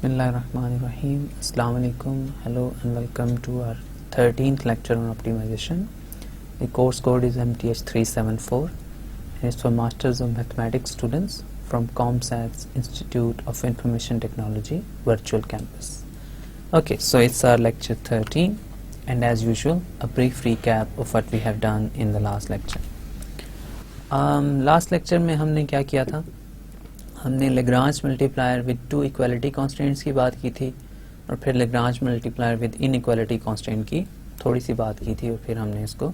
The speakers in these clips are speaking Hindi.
Bismillahirrahmanirrahim. Assalamu alaikum. Hello and welcome to our 13th lecture on optimization. The course code is MTH374 and it's for Masters of Mathematics students from ComSat's Institute of Information Technology Virtual Campus. Okay, so it's our lecture 13 and as usual a brief recap of what we have done in the last lecture. Last lecture में हमने क्या किया था, हमने Lagrange multiplier with two equality constants की बात की थी और फिर Lagrange multiplier with inequality constant की थोड़ी सी बात की थी और फिर हमने इसको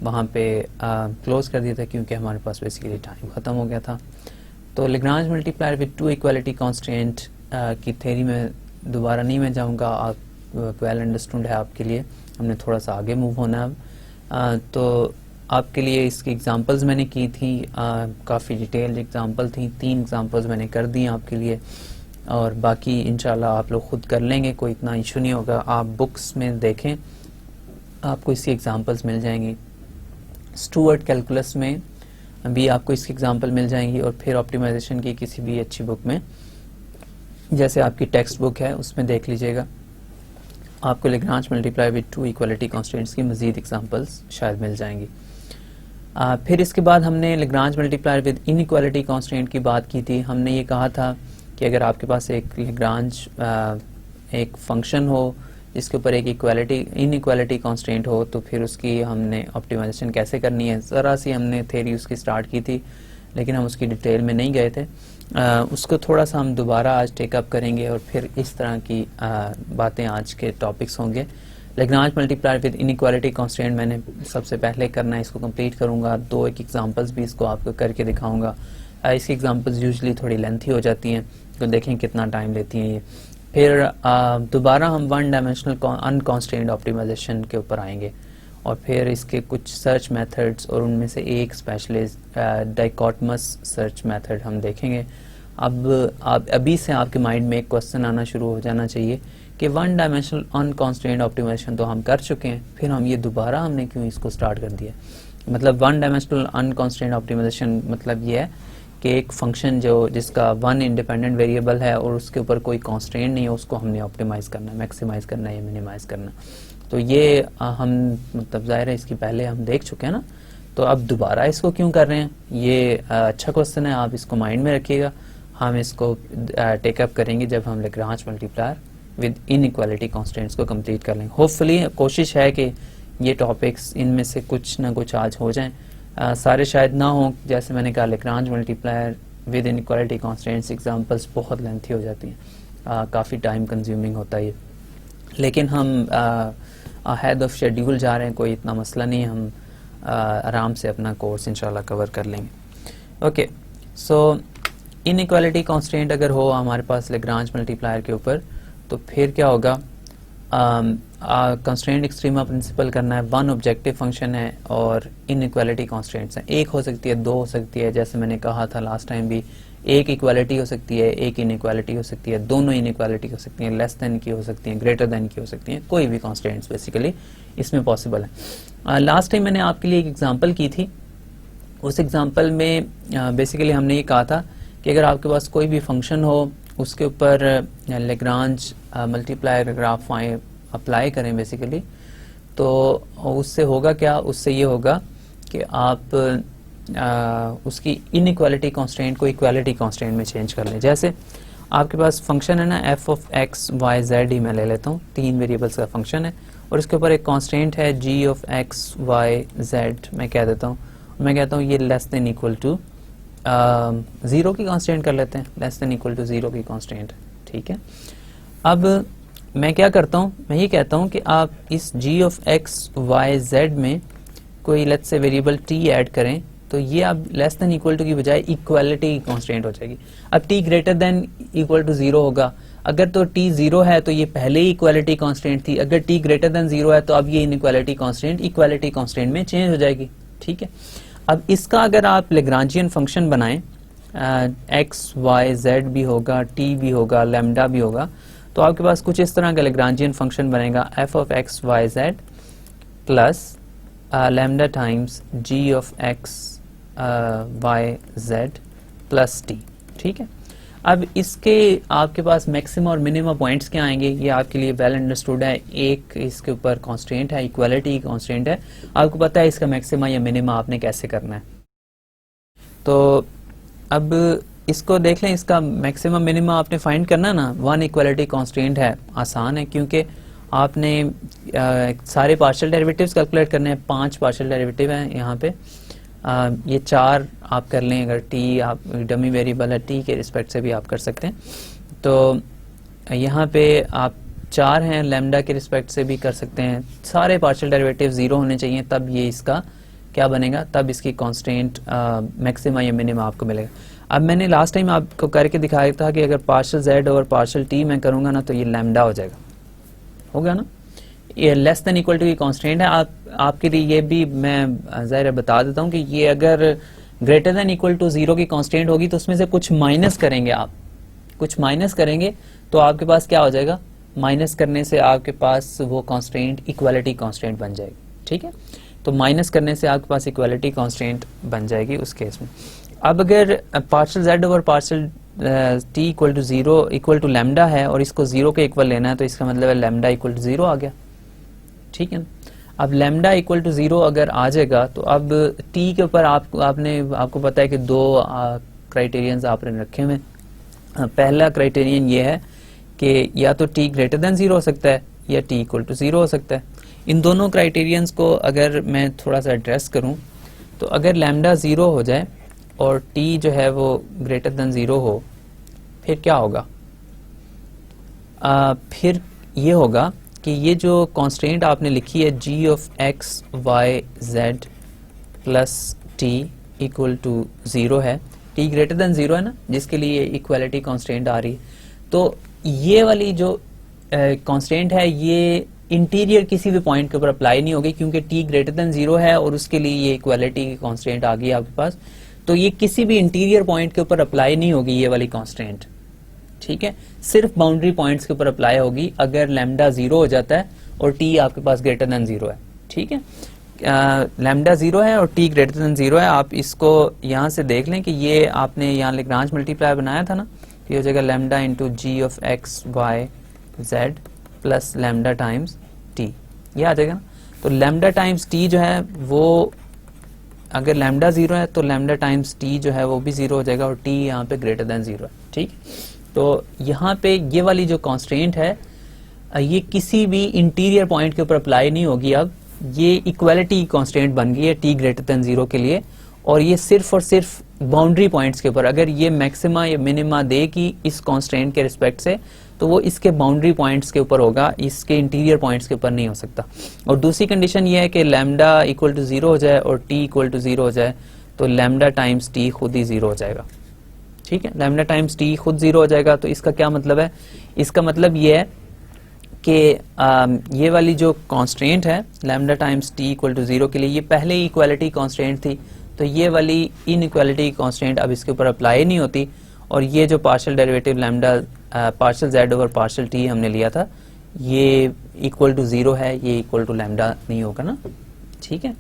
वहाँ पे क्लोज कर दिया था क्योंकि हमारे पास बेसिकली टाइम ख़त्म हो गया था. तो Lagrange multiplier with two equality constant की थ्योरी में दोबारा नहीं मैं जाऊँगा, आप वेल अंडरस्टूड है आपके लिए. हमने थोड़ा सा आगे मूव होना अब. तो आपके लिए इसकी एग्जांपल्स मैंने की थी, काफ़ी डिटेल्ड एग्जांपल थी, 3 एग्जांपल्स मैंने कर दी आपके लिए और बाकी इंशाल्लाह आप लोग खुद कर लेंगे, कोई इतना इशू नहीं होगा. आप बुक्स में देखें आपको इसकी एग्जांपल्स मिल जाएंगी. स्टुअर्ट कैलकुलस में भी आपको इसकी एग्जांपल मिल जाएंगी और फिर ऑप्टिमाइजेशन की किसी भी अच्छी बुक में जैसे आपकी टेक्स्ट बुक है उसमें देख लीजिएगा, आपको Lagrange multiply with two equality constants की मज़ीद एग्जांपल्स शायद मिल जाएंगी. फिर इसके बाद हमने Lagrange multiplier with inequality constant की बात की थी. हमने ये कहा था कि अगर आपके पास एक लेग्रांज एक फंक्शन हो जिसके ऊपर एक इनइक्वालिटी कांस्टेंट हो तो फिर उसकी हमने ऑप्टिमाइजेशन कैसे करनी है, ज़रा सी हमने थ्योरी उसकी स्टार्ट की थी लेकिन हम उसकी डिटेल में नहीं गए थे. उसको थोड़ा सा हम दोबारा आज टेकअप करेंगे और फिर इस तरह की बातें आज के टॉपिक्स होंगे. Lagrange multiplier with inequality constant मैंने सबसे पहले करना है, इसको कंप्लीट करूंगा. 2 एक एग्जांपल्स भी इसको आपको करके दिखाऊंगा. इसकी एग्जांपल्स यूजुअली थोड़ी लेंथी हो जाती हैं तो देखें कितना टाइम लेती हैं ये. फिर दोबारा हम वन डायमेंशनल अनकॉन्स्ट्रेंड ऑप्टिमाइजेशन के ऊपर आएंगे और फिर इसके कुछ सर्च मेथड्स और उनमें से एक स्पेशलिस्ट डाइकोटमस सर्च मेथड हम देखेंगे. अब अभी से आपके माइंड में एक क्वेश्चन आना शुरू हो जाना चाहिए कि वन डायमेंशनल अनकॉन्स्ट्रेंड ऑप्टिमाइजेशन तो हम कर चुके हैं, फिर हम ये दोबारा हमने क्यों इसको स्टार्ट कर दिया. मतलब वन डायमेंशनल अनकॉन्स्ट्रेंड ऑप्टिमाइजेशन मतलब ये है कि एक फंक्शन जो जिसका वन इंडिपेंडेंट वेरिएबल है और उसके ऊपर कोई कॉन्स्ट्रेंट नहीं है उसको हमने ऑप्टिमाइज करना है, मैक्सिमाइज करना है या मिनिमाइज करना. तो ये हम मतलब ज़ाहिर है इसकी पहले हम देख चुके हैं ना, तो अब दोबारा इसको क्यों कर रहे हैं, ये अच्छा क्वेश्चन है, आप इसको माइंड में रखिएगा. हम इसको टेकअप करेंगे जब हम Lagrange multiplier with inequality constants को कंप्लीट कर लेंगे. होपफुली कोशिश है कि ये टॉपिक्स इनमें से कुछ ना कुछ आज हो जाएं. सारे शायद ना हो, जैसे मैंने कहा Lagrange multiplier with inequality constants examples बहुत लेंथी हो जाती हैं, काफ़ी टाइम कंज्यूमिंग होता है ये. लेकिन हम अहेड ऑफ शेड्यूल जा रहे हैं, कोई इतना मसला नहीं है, हम आराम से अपना कोर्स इंशाल्लाह कवर कर लेंगे. ओके, सो इनइक्वालिटी कॉन्स्टेंट अगर हो हमारे पास लेग्रांज मल्टीप्लायर के ऊपर तो फिर क्या होगा, कंस्ट्रेंट एक्सट्रीमा प्रिंसिपल करना है. वन ऑब्जेक्टिव फंक्शन है और इनइक्वालिटी कॉन्स्टेंट्स हैं, एक हो सकती है, 2 हो सकती है, जैसे मैंने कहा था लास्ट टाइम भी, एक इक्वालिटी हो सकती है, एक इनइक्वालिटी हो सकती है, दोनों इनइक्वालिटी हो सकती हैं, लेस देन की हो सकती हैं, ग्रेटर देन की हो सकती हैं, कोई भी कॉन्स्टेंट्स बेसिकली इसमें पॉसिबल है. लास्ट टाइम मैंने आपके लिए एक एग्जाम्पल की थी. उस एग्जाम्पल में बेसिकली हमने ये कहा था कि अगर आपके पास कोई भी फंक्शन हो उसके ऊपर लेग्रांज मल्टीप्लायर अगर आप अप्लाई करें बेसिकली तो उससे होगा क्या, उससे ये होगा कि आप उसकी इनइक्वालिटी कांस्टेंट को इक्वालिटी कांस्टेंट में चेंज कर लें. जैसे आपके पास फंक्शन है ना f of x y z ही मैं ले लेता हूँ, 3 वेरिएबल्स का फंक्शन है और इसके ऊपर एक कांस्टेंट है g of x y z मैं कह देता हूँ. मैं कहता हूँ ये लेस देन इक्वल टू 0 की कांस्टेंट कर लेते हैं, लेस देन इक्वल टू 0 की कांस्टेंट. ठीक है, अब मैं क्या करता हूँ, मैं ये कहता हूँ कि आप इस g of x y z में कोई let's say variable t add करें तो ये अब लेस देन इक्वल टू की बजाय इक्वालिटी की कांस्टेंट हो जाएगी. अब t greater than equal to 0 होगा, अगर तो t 0 है तो ये पहले ही इक्वालिटी कांस्टेंट थी, अगर t ग्रेटर देन 0 है तो अब ये इनइक्वालिटी कांस्टेंट इक्वालिटी कांस्टेंट में चेंज हो जाएगी. ठीक है, अब इसका अगर आप लेग्रांजियन फंक्शन बनाएं, x y z भी होगा, t भी होगा, लैम्डा भी होगा, तो आपके पास कुछ इस तरह का लेग्रांजियन फंक्शन बनेगा f of x y z plus lambda times g of x y z plus t. ठीक है, अब इसके आपके पास मैक्सिमा और मिनिमा पॉइंट्स क्या आएंगे, ये आपके लिए वेल अंडरस्टूड है। एक इसके ऊपर कॉन्स्टेंट है, इक्वालिटी कॉन्स्टेंट है, आपको पता है इसका मैक्सिमा या मिनिमा आपने कैसे करना है। तो अब इसको देख लें, इसका मैक्सिमम मिनिमा आपने फाइंड करना ना, वन इक्वालिटी कांस्टेंट है, आसान है क्योंकि आपने सारे पार्शियल डेरिवेटिव्स कैलकुलेट करने हैं। 5 पार्शियल डेरिवेटिव हैं यहाँ पे, ये 4 आप कर लें, अगर टी आप डमी वेरिएबल है टी के रिस्पेक्ट से भी आप कर सकते हैं। तो यहाँ पे आप 4 हैं, लैम्डा के रिस्पेक्ट से भी कर सकते हैं। सारे पार्शियल डेरिवेटिव 0 होने चाहिए, तब ये इसका क्या बनेगा, तब इसकी कांस्टेंट मैक्सिमा या मिनिमा आपको मिलेगा। अब मैंने लास्ट टाइम आपको करके दिखाया था कि अगर पार्शियल जेड और पार्शियल टी मैं करूंगा ना, तो ये लैम्डा हो जाएगा, हो गया ना। ये लेस देन इक्वल टू की कांस्टेंट है। आपके लिए ये भी मैं ज़ाहिर बता देता हूँ कि ये अगर ग्रेटर देन इक्वल टू 0 की कांस्टेंट होगी तो उसमें से कुछ माइनस करेंगे, आप कुछ माइनस करेंगे तो आपके पास क्या हो जाएगा, माइनस करने से आपके पास वो कांस्टेंट इक्वालिटी कांस्टेंट बन जाएगी, ठीक है। तो माइनस करने से आपके पास इक्वालिटी कांस्टेंट बन जाएगी उस केस में। अब अगर partial Z over partial T equal to 0 equal to lambda है और इसको 0 के इक्वल लेना है, तो इसका मतलब है लैम्डा इक्वल टू 0 आ गया, ठीक है ना। अब लैम्डा इक्वल टू 0 अगर आ जाएगा तो अब टी के ऊपर आपको पता है कि 2 क्राइटेरियंस आपने रखे हुए। पहला क्राइटेरियन ये है कि या तो टी ग्रेटर देन 0 हो सकता है या टी इक्वल टू 0 हो सकता है। इन दोनों क्राइटेरियंस को अगर मैं थोड़ा सा एड्रेस करूं, तो अगर लैम्डा 0 हो जाए और टी जो है वो ग्रेटर देन 0 हो, फिर क्या होगा, फिर ये होगा कि ये जो कांस्टेंट आपने लिखी है g of x y z plus T equal to 0 है, t ग्रेटर देन 0 है ना, जिसके लिए इक्वालिटी कांस्टेंट आ रही है। तो ये वाली जो कांस्टेंट है ये इंटीरियर किसी भी पॉइंट के ऊपर अप्लाई नहीं होगी, क्योंकि t ग्रेटर देन 0 है और उसके लिए ये इक्वालिटी की कांस्टेंट आ गई आपके पास। तो ये किसी भी इंटीरियर पॉइंट के ऊपर अप्लाई नहीं होगी ये वाली कांस्टेंट, ठीक है। सिर्फ बाउंड्री पॉइंट्स के ऊपर अप्लाई होगी अगर लैम्डा 0 हो जाता है और टी आपके पास ग्रेटर देन 0 है, ठीक है। लैम्डा 0 है और टी ग्रेटर देन 0 है। आप इसको यहाँ से देख लें कि ये आपने यहाँ लैग्रांज मल्टीप्लायर बनाया था ना, ये हो जाएगा lambda into G of x Y Z plus lambda times T, ये आ जाएगा ना। तो लैम्डा टाइम्स टी जो है वो, अगर लैम्डा 0 है तो लैम्डा टाइम्स टी जो है वो भी 0 हो जाएगा और टी यहाँ पे ग्रेटर देन 0 है, ठीक। तो यहाँ पे ये वाली जो कांस्टेंट है ये किसी भी इंटीरियर पॉइंट के ऊपर अप्लाई नहीं होगी। अब ये इक्वालिटी कांस्टेंट बन गई है टी ग्रेटर देन 0 के लिए, और ये सिर्फ और सिर्फ बाउंड्री पॉइंट्स के ऊपर, अगर ये मैक्सिमा या मिनिमा देगी इस कांस्टेंट के रिस्पेक्ट से, तो वो इसके बाउंड्री पॉइंट्स के ऊपर होगा, इसके इंटीरियर पॉइंट्स के ऊपर नहीं हो सकता। और दूसरी कंडीशन ये है कि लैम्डा इक्वल टू 0 हो जाए और टी इक्वल टू 0 हो जाए, तो लैम्डा टाइम्स टी खुद ही 0 हो जाएगा, ठीक है। लैम्डा टाइम्स टी खुद 0 हो जाएगा। तो इसका क्या मतलब है, इसका मतलब ये है कि ये वाली जो कांस्टेंट है lambda times T equal to 0 के लिए, ये पहले ही इक्वालिटी कांस्टेंट थी, तो ये वाली इनइक्वालिटी कांस्टेंट अब इसके ऊपर अप्लाई नहीं होती। और ये जो partial derivative lambda partial Z over partial T हमने लिया था, ये इक्वल टू 0 है, ये इक्वल टू लैम्डा नहीं होगा ना, ठीक है।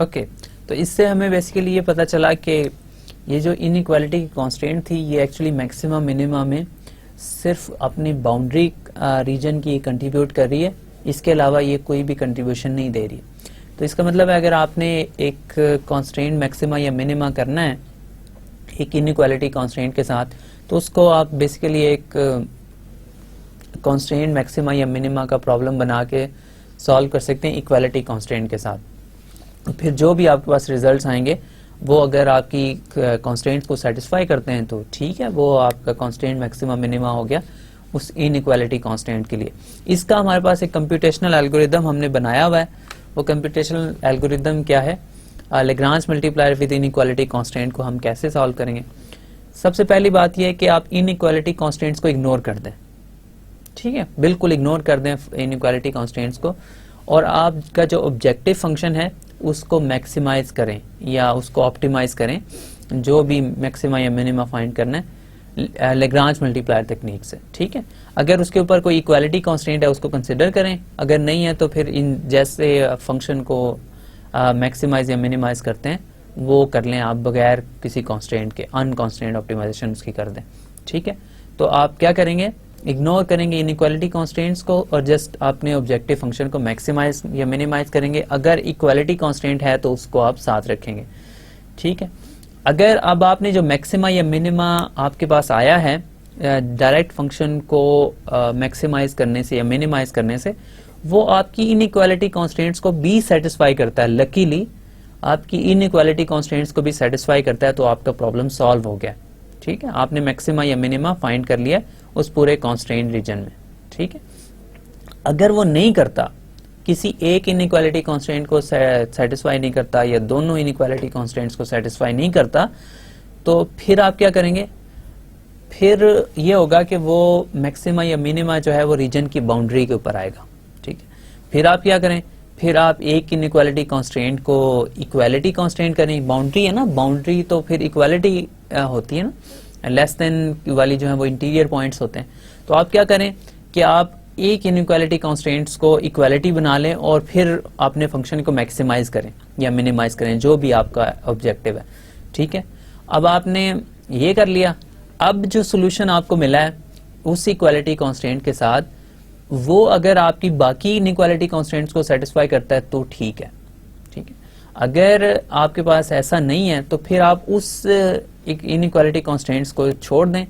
ओके, तो इससे हमें बेसिकली ये पता चला कि ये जो इनइक्वालिटी की कांस्टेंट थी ये एक्चुअली मैक्सिमम मिनिमा में सिर्फ अपनी बाउंड्री रीजन की कंट्रीब्यूट कर रही है, इसके अलावा ये कोई भी कंट्रीब्यूशन नहीं दे रही है। तो इसका मतलब है अगर आपने एक कांस्टेंट मैक्सिमा या मिनिमा करना है एक इनइक्वालिटी कांस्टेंट के साथ, तो उसको आप बेसिकली एक कांस्टेंट मैक्सिमा या मिनिमा का प्रॉब्लम बना के सॉल्व कर सकते हैं इक्वालिटी कांस्टेंट के साथ। फिर जो भी आपके पास रिजल्ट्स आएंगे वो अगर आपकी कांस्टेंट्स को सेटिस्फाई करते हैं तो ठीक है, वो आपका कांस्टेंट मैक्सिमा मिनिमा हो गया उस इनइक्वालिटी कांस्टेंट के लिए। इसका हमारे पास एक कंप्यूटेशनल एल्गोरिदम हमने बनाया हुआ है। वो कंप्यूटेशनल एल्गोरिदम क्या है, Lagrange multiplier with inequality constant को हम कैसे सॉल्व करेंगे। सबसे पहली बात यह है कि आप इनइक्वालिटी कांस्टेंट्स को इग्नोर कर दें, ठीक है, बिल्कुल इग्नोर कर दें इनइक्वालिटी कांस्टेंट्स को, और आपका जो ऑब्जेक्टिव फंक्शन है उसको मैक्सिमाइज करें या उसको ऑप्टिमाइज करें, जो भी मैक्सिमा या मिनिमा फाइंड करना है लैग्रांज मल्टीप्लायर टेक्निक से, ठीक है। अगर उसके ऊपर कोई इक्वालिटी कांस्टेंट है उसको कंसिडर करें, अगर नहीं है तो फिर इन जैसे फंक्शन को मैक्सिमाइज या मिनिमाइज करते हैं वो कर लें आप बगैर किसी कॉन्स्टेंट के, अनकॉन्स्टेंट ऑप्टिमाइजेशन उसकी कर दें। ठीक है, तो आप क्या करेंगे, इग्नोर करेंगे इनइक्वालिटी कॉन्स्टेंट्स को और जस्ट अपने ऑब्जेक्टिव फंक्शन को मैक्सिमाइज या मिनिमाइज करेंगे। अगर इक्वालिटी कॉन्स्टेंट है तो उसको आप साथ रखेंगे। ठीक है, अगर अब आपने जो मैक्सिमा या मिनिमा आपके पास आया है डायरेक्ट फंक्शन को मैक्सिमाइज करने से या मिनिमाइज करने से, वो आपकी इनइक्वालिटी कॉन्स्टेंट्स को भी सेटिस्फाई करता है। लकीली आपकी इनइक्वालिटी कॉन्स्टेंट्स को भी सेटिस्फाई करता है, तो आपका प्रॉब्लम सॉल्व हो गया। ठीक है, आपने मैक्सिमा या मिनिमा फाइंड कर लिया उस पूरे कॉन्स्टेंट रीजन में। ठीक है, अगर वो नहीं करता, किसी एक इनइक्वालिटी कॉन्स्टेंट को सेटिस्फाई नहीं करता या दोनों इनइक्वालिटी कॉन्स्टेंट्स को सेटिस्फाई नहीं करता, तो फिर आप क्या करेंगे, फिर ये होगा कि वो मैक्सिमा या मिनिमा जो है वो रीजन की बाउंड्री के ऊपर आएगा। ठीक है, फिर आप क्या करें, फिर आप एक इनइक्वालिटी कॉन्स्टेंट को इक्वालिटी कॉन्स्टेंट करें। बाउंड्री है ना, बाउंड्री तो फिर इक्वालिटी होती है ना, लेस देन वाली जो है वो इंटीरियर पॉइंट्स होते हैं। तो आप क्या करें कि आप एक इनइक्वालिटी कॉन्स्टेंट्स को इक्वालिटी बना लें और फिर अपने फंक्शन को मैक्सिमाइज करें या मिनिमाइज करें, जो भी आपका ऑब्जेक्टिव है। ठीक है, अब आपने ये कर लिया। अब जो सोल्यूशन आपको मिला है उस इक्वालिटी कॉन्स्टेंट के साथ, वो अगर आपकी बाकी इनइक्वालिटी कॉन्स्टेंट्स को सेटिस्फाई करता है तो ठीक है। ठीक है, अगर आपके पास ऐसा नहीं है तो फिर आप उस इनइक्वालिटी कॉन्स्टेंट्स को छोड़ दें,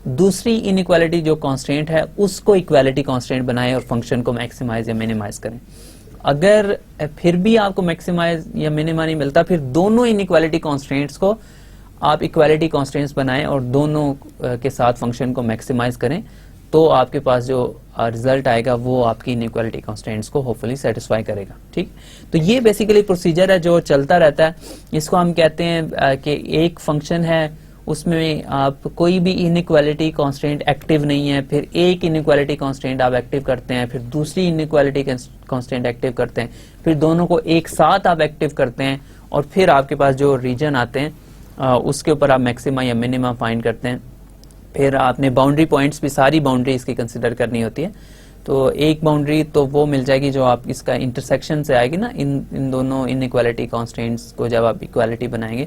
दूसरी इनइक्वालिटी जो कांस्टेंट है उसको इक्वालिटी कांस्टेंट बनाएं और फंक्शन को मैक्सिमाइज या मिनिमाइज करें। अगर फिर भी आपको मैक्सिमाइज या मिनिमा नहीं मिलता, फिर दोनों इनइक्वालिटी कांस्टेंट्स को आप इक्वालिटी कांस्टेंट्स बनाएं और दोनों के साथ फंक्शन को मैक्सिमाइज करें, तो आपके पास जो रिजल्ट आएगा वो आपकी इनइक्वालिटी कांस्टेंट्स को होपफुली सेटिस्फाई करेगा। ठीक, तो ये बेसिकली प्रोसीजर है जो चलता रहता है। इसको हम कहते हैं कि एक फंक्शन है, उसमें आप कोई भी इनइक्वालिटी कांस्टेंट एक्टिव नहीं है, फिर एक इनइक्वालिटी कांस्टेंट आप एक्टिव करते हैं, फिर दूसरी इनइक्वालिटी कांस्टेंट एक्टिव करते हैं, फिर दोनों को एक साथ आप एक्टिव करते हैं और फिर आपके पास जो रीजन आते हैं उसके ऊपर आप मैक्सिमा या मिनिमा फाइंड करते हैं। फिर आपने बाउंड्री पॉइंट्स भी, सारी बाउंड्री इसकी कंसिडर करनी होती है। तो एक बाउंड्री तो वो मिल जाएगी जो आप इसका इंटरसेक्शन से आएगी ना, इन दोनों इनइक्वालिटी कांस्टेंट्स को जब आप इक्वालिटी बनाएंगे।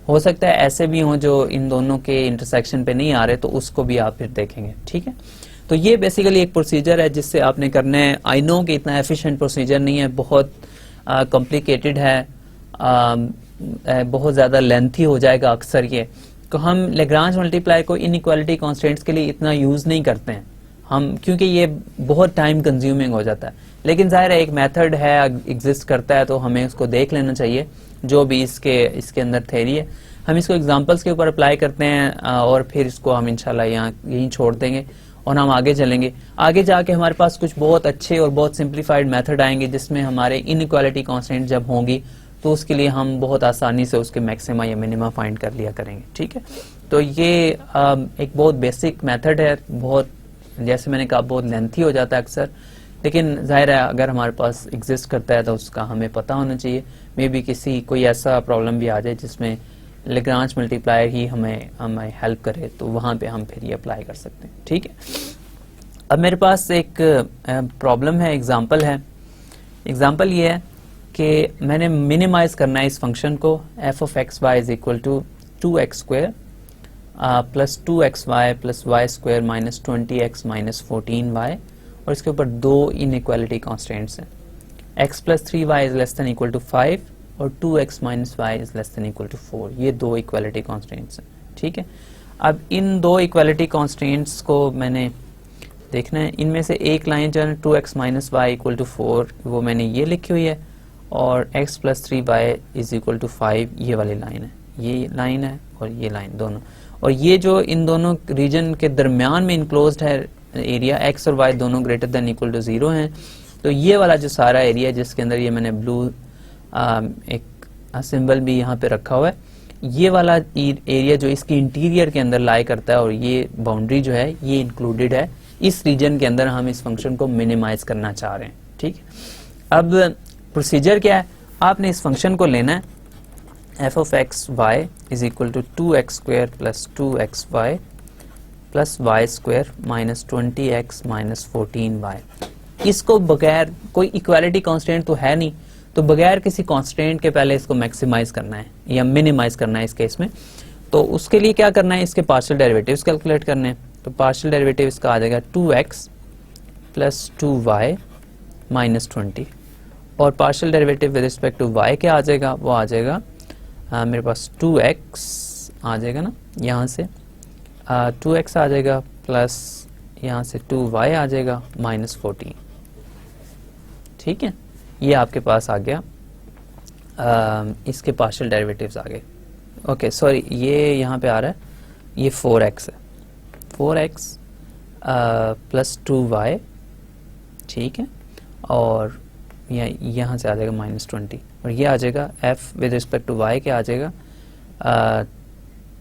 हो सकता है ऐसे भी हों जो इन दोनों के इंटरसेक्शन पे नहीं आ रहे, तो उसको भी आप फिर देखेंगे। ठीक है, तो ये बेसिकली एक प्रोसीजर है जिससे आपने करना है। आई नो कि इतना एफिशिएंट प्रोसीजर नहीं है, बहुत कॉम्प्लिकेटेड है, बहुत ज़्यादा लेंथी हो जाएगा अक्सर ये। तो हम लेग्रांज मल्टीप्लाई को इनइक्वालिटी कांस्टेंट्स के लिए इतना यूज़ नहीं करते हैं हम, क्योंकि ये बहुत टाइम कंज्यूमिंग हो जाता है। लेकिन जाहिर है एक मेथड है, एग्जिस्ट करता है, तो हमें उसको देख लेना चाहिए। जो भी इसके अंदर थ्योरी है, हम इसको एग्जांपल्स के ऊपर अप्लाई करते हैं और फिर इसको हम इंशाल्लाह यहाँ यहीं छोड़ देंगे और हम आगे चलेंगे। आगे जाके हमारे पास कुछ बहुत अच्छे और बहुत सिंप्लीफाइड मेथड आएंगे जिसमें हमारे इनइक्वालिटी कांस्टेंट जब होंगी तो उसके लिए हम बहुत आसानी से उसके मैक्सिमा या मिनिमा फाइंड कर लिया करेंगे। ठीक है, तो ये एक बहुत बेसिक मेथड है, बहुत जैसे मैंने कहा बहुत लेंथी हो जाता है अक्सर, लेकिन जाहिर है अगर हमारे पास एग्जिस्ट करता है तो उसका हमें पता होना चाहिए। मे बी कोई ऐसा प्रॉब्लम भी आ जाए जिसमें लेग्रांज मल्टीप्लायर ही हमें हेल्प करे, तो वहाँ पे हम फिर ये अप्लाई कर सकते हैं। ठीक है, अब मेरे पास एक प्रॉब्लम है, एग्जांपल है। एग्जांपल ये है कि मैंने मिनिमाइज करना है इस फंक्शन को f of x y is equal to 2x square plus 2xy प्लस Y square minus 20x minus 14y, और इसके ऊपर दो इनइक्वालिटी कॉन्स्टेंट्स हैं, x plus 3y is less than equal to 5 और 2x minus y is less than equal to 4। ये दो इक्वालिटी कॉन्स्टेंट्स हैं। ठीक है, अब इन दो इक्वालिटी कॉन्स्टेंट्स को मैंने देखना है। इनमें से एक लाइन जो है 2x minus Y equal to 4, वो मैंने ये लिखी हुई है, और x plus 3y is equal to 5 ये वाली लाइन है, ये लाइन है और ये लाइन दोनों। और ये जो इन दोनों रीजन के दरमियान में इनक्लोज्ड है एरिया, x और y दोनों ग्रेटर देन इक्वल टू 0 हैं, तो ये वाला जो सारा एरिया जिसके अंदर ये मैंने ब्लू एक सिंबल भी यहाँ पे रखा हुआ है, ये वाला एरिया जो इसकी इंटीरियर के अंदर लाई करता है और ये बाउंड्री जो है ये इंक्लूडेड है इस रीजन के अंदर। हम इस फंक्शन को मिनिमाइज करना चाह रहे हैं। ठीक है, अब प्रोसीजर क्या है, आपने इस फंक्शन को लेना है f of x y is equal to 2x square plus 2xy प्लस Y square minus 20x minus 14y। इसको बगैर कोई इक्वालिटी कांस्टेंट तो है नहीं, तो बगैर किसी कांस्टेंट के पहले इसको मैक्सिमाइज करना है या मिनिमाइज करना है इस केस में। तो उसके लिए क्या करना है, इसके पार्शियल डेरिवेटिव्स कैलकुलेट करने हैं। तो पार्शियल डेरिवेटिव इसका आ जाएगा 2x प्लस 2y माइनस 20, और partial derivative with respect to y क्या आ जाएगा, वो आ जाएगा मेरे पास 2x आ जाएगा ना, यहाँ से 2x आ जाएगा प्लस यहाँ से 2y आ जाएगा माइनस 14। ठीक है, ये आपके पास आ गया, इसके पार्शियल डेरिवेटिव्स आ गए। ओके सॉरी, ये यहाँ पे आ रहा है, ये 4x है, 4x प्लस 2y, ठीक है, और यहाँ से आ जाएगा माइनस 20, और ये आ जाएगा f with respect to y क्या आ जाएगा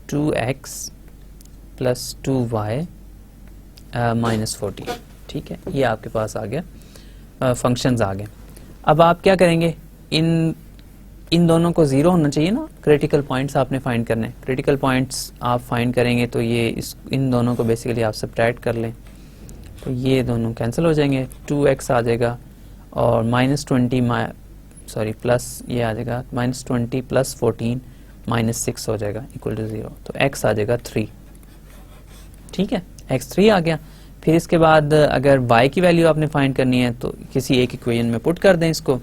2x प्लस 2y माइनस 40। ठीक है, ये आपके पास आ गया, फंक्शंस आ गए। अब आप क्या करेंगे, इन दोनों को जीरो होना चाहिए ना, क्रिटिकल पॉइंट्स आपने फाइंड करने। क्रिटिकल पॉइंट्स आप फाइंड करेंगे तो ये इन दोनों को बेसिकली आप सब्ट्रैक्ट कर लें, तो ये दोनों कैंसिल हो जाएंगे, 2x आ जाएगा और माइनस 20 सॉरी प्लस ये आ जाएगा माइनस 20 प्लस 14 माइनस 6 हो जाएगा इक्वल टू 0, तो x आ जाएगा 3। ठीक है, x 3 आ गया। फिर इसके बाद अगर y की वैल्यू आपने फाइंड करनी है तो किसी एक इक्वेशन में पुट कर दें इसको,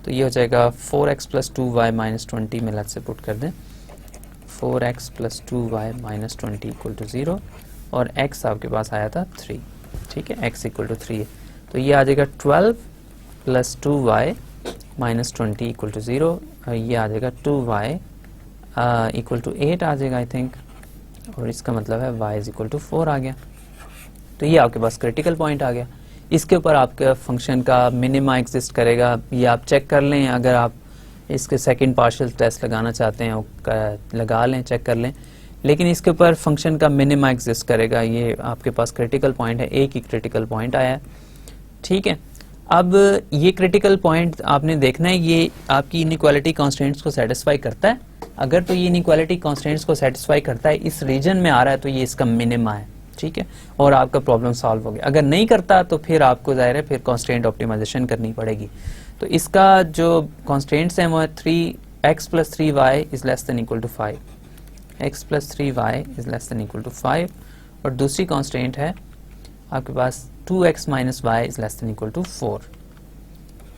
तो ये हो जाएगा 4x प्लस 2y माइनस 20 में लट से पुट कर दें, 4x plus 2y minus 20 equal to 0, और x आपके पास आया था 3। ठीक है, x इक्वल टू 3 है, तो ये आ जाएगा 12 plus 2y minus 20 equal to 0, ये आ जाएगा 2y इक्वल टू 8 आ जाएगा आई थिंक, और इसका मतलब है y इज इक्वल टू 4 आ गया। तो ये आपके पास क्रिटिकल पॉइंट आ गया। इसके ऊपर आपके फंक्शन का मिनिमा एग्जिस्ट करेगा, ये आप चेक कर लें, अगर आप इसके सेकंड पार्शियल टेस्ट लगाना चाहते हैं लगा लें, चेक कर लें, लेकिन इसके ऊपर फंक्शन का मिनिमा एग्जिस्ट करेगा। ये आपके पास क्रिटिकल पॉइंट है, एक ही क्रिटिकल पॉइंट आया है। ठीक है, अब ये क्रिटिकल पॉइंट आपने देखना है ये आपकी इनइक्वालिटी कॉन्स्टेंट्स को सेटिस्फाई करता है। अगर तो ये इनइक्वालिटी कॉन्स्टेंट्स को सेटिस्फाई करता है, इस रीजन में आ रहा है, तो ये इसका मिनिमा है। ठीक है, और आपका प्रॉब्लम सॉल्व हो गया। अगर नहीं करता तो फिर आपको जाहिर है फिर कॉन्स्टेंट ऑप्टिमाइजेशन करनी पड़ेगी। तो इसका जो कॉन्स्टेंट्स हैं वो है 3x plus 3y is less than equal to 5, x plus 3y is less than equal to 5, और दूसरी कॉन्स्टेंट है आपके पास 2x minus y is less than equal to 4,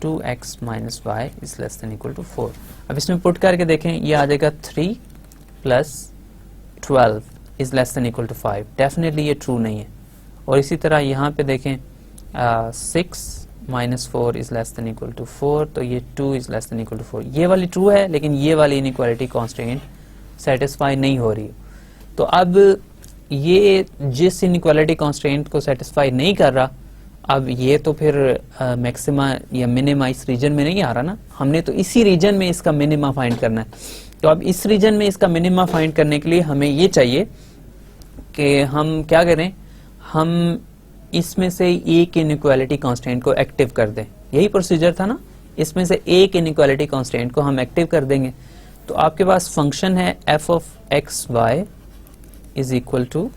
2x minus y is less than equal to 4। अब इसमें पुट करके देखें, ये आ जाएगा 3 plus 12 is less than equal to 5, definitely ये ट्रू नहीं है। और इसी तरह यहाँ पे देखें 6 minus 4 is less than equal to 4, तो ये 2 is less than equal to 4, ये वाली ट्रू है, लेकिन ये वाली इनइक्वालिटी कांस्टेंट सेटिस्फाई नहीं हो रही है। तो अब ये जिस इनइक्वालिटी कांस्टेंट को सेटिस्फाई नहीं कर रहा, अब ये तो फिर मैक्सिमा या मिनिमा इस रीजन में नहीं आ रहा ना, हमने तो इसी रीजन में इसका मिनिमा फाइंड करना है। तो अब इस रीजन में इसका मिनिमा फाइंड करने के लिए हमें ये चाहिए कि हम क्या करें, हम इसमें से एक इनइक्वालिटी कांस्टेंट को एक्टिव कर दें। यही प्रोसीजर था ना, इसमें से एक इनइक्वालिटी कांस्टेंट को हम एक्टिव कर देंगे। तो आपके पास फंक्शन है f of x Y is equal to,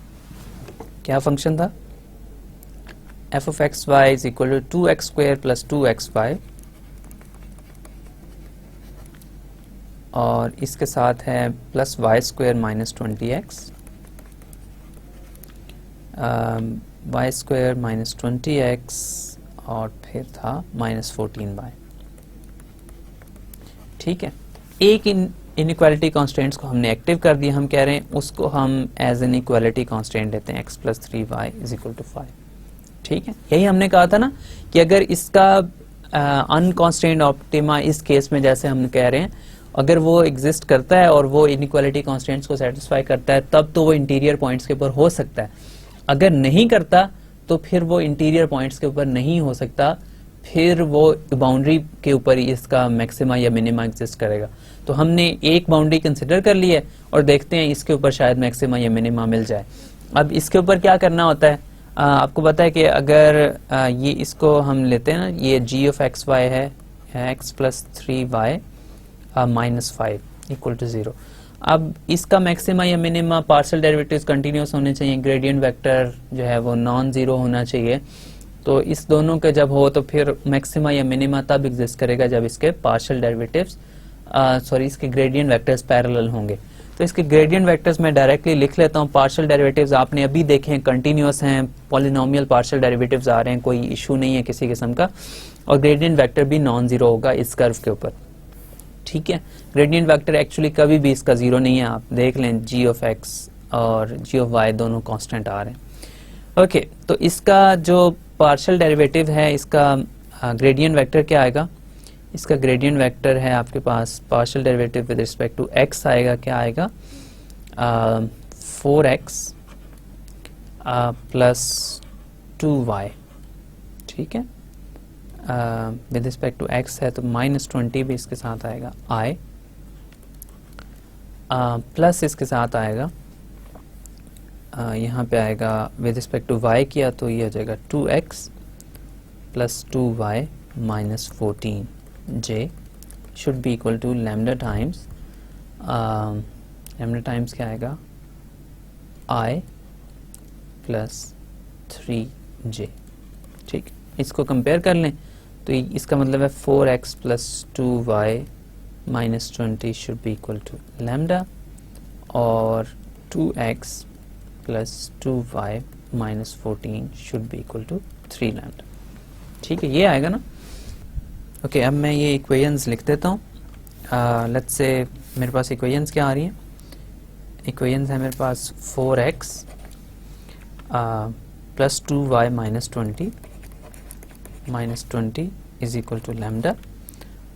क्या फंक्शन था, f of x Y is equal to 2x square plus 2xy, और इसके साथ है plus Y square minus 20x, Y square minus 20x, और फिर था माइनस 14y। ठीक है, एक इनइक्वालिटी कॉन्स्टेंट्स को हमने एक्टिव कर दिया, हम कह रहे हैं उसको हम एज एन इक्वालिटी कॉन्स्टेंट लेते हैं, x plus 3y is equal to 5। ठीक है, यही हमने कहा था ना कि अगर इसका अनकॉन्स्टेंट ऑप्टिमा इस केस में जैसे हम कह रहे हैं, अगर वो एग्जिस्ट करता है और वो इनइक्वालिटी कॉन्स्टेंट्स को सेटिस्फाई करता है, तब तो वो इंटीरियर पॉइंट्स के ऊपर हो सकता है। अगर नहीं करता तो फिर वो इंटीरियर पॉइंट्स के ऊपर नहीं हो सकता, फिर वो बाउंड्री के ऊपर ही इसका मैक्सिमा या मिनिमा एग्जिस्ट करेगा। तो हमने एक बाउंड्री कंसिडर कर ली है और देखते हैं इसके ऊपर शायद मैक्सिमा या मिनिमा मिल जाए। अब इसके ऊपर क्या करना होता है, आपको पता है कि अगर ये इसको हम लेते हैं ना, ये g ऑफ एक्स वाई है x plus 3y minus 5 equal to 0। अब इसका मैक्सिमा या मिनिमा पार्शियल डेरिवेटिव्स कंटिन्यूस होने चाहिए, ग्रेडियंट वेक्टर जो है वो नॉन जीरो होना चाहिए, तो इस दोनों के जब हो तो फिर मैक्सिमा या मिनिमा तब एग्जिस्ट करेगा जब इसके पार्शियल डेरिवेटिव्स इसके ग्रेडियंट वेक्टर्स पैरेलल होंगे। तो इसके ग्रेडियंट वेक्टर्स मैं डायरेक्टली लिख लेता हूँ। पार्शियल डेरिवेटिव्स आपने अभी देखे हैं, कंटिन्यूअस हैं, पॉलिनोमियल पार्शियल डेरिवेटिव्स आ रहे हैं, कोई इशू नहीं है किसी किस्म का, और ग्रेडियंट वेक्टर भी नॉन जीरो होगा इस कर्व के ऊपर। ठीक है, ग्रेडियंट वेक्टर एक्चुअली कभी भी इसका जीरो नहीं है, आप देख लें जी ऑफ एक्स और जी ऑफ वाई दोनों कांस्टेंट आ रहे हैं। ओके, तो इसका जो पार्शियल डेरिवेटिव है इसका ग्रेडियंट वेक्टर क्या आएगा? इसका ग्रेडियंट वेक्टर है आपके पास partial derivative with respect to x आएगा, क्या आएगा? 4x plus 2y। ठीक है, विद रिस्पेक्ट टू एक्स है तो -20 भी इसके साथ आएगा i, प्लस इसके साथ आएगा यहाँ पे आएगा विद रिस्पेक्ट टू y किया तो ये हो जाएगा 2x plus 2y minus 14j should be equal to lambda times क्या आएगा? i plus 3j। ठीक, इसको कंपेयर कर लें तो इसका मतलब है 4x plus 2y minus 20 should be equal to lambda, और 2x plus 2y minus 14 should be equal to 3 lambda. ठीक है, ये आएगा ना? ओके, अब मैं ये इक्वेशंस लिख देता हूँ। लेट्स से मेरे पास इक्वेशंस क्या आ रही हैं? इक्वेशंस है मेरे पास 4x plus 2y minus 20 is equal to lambda,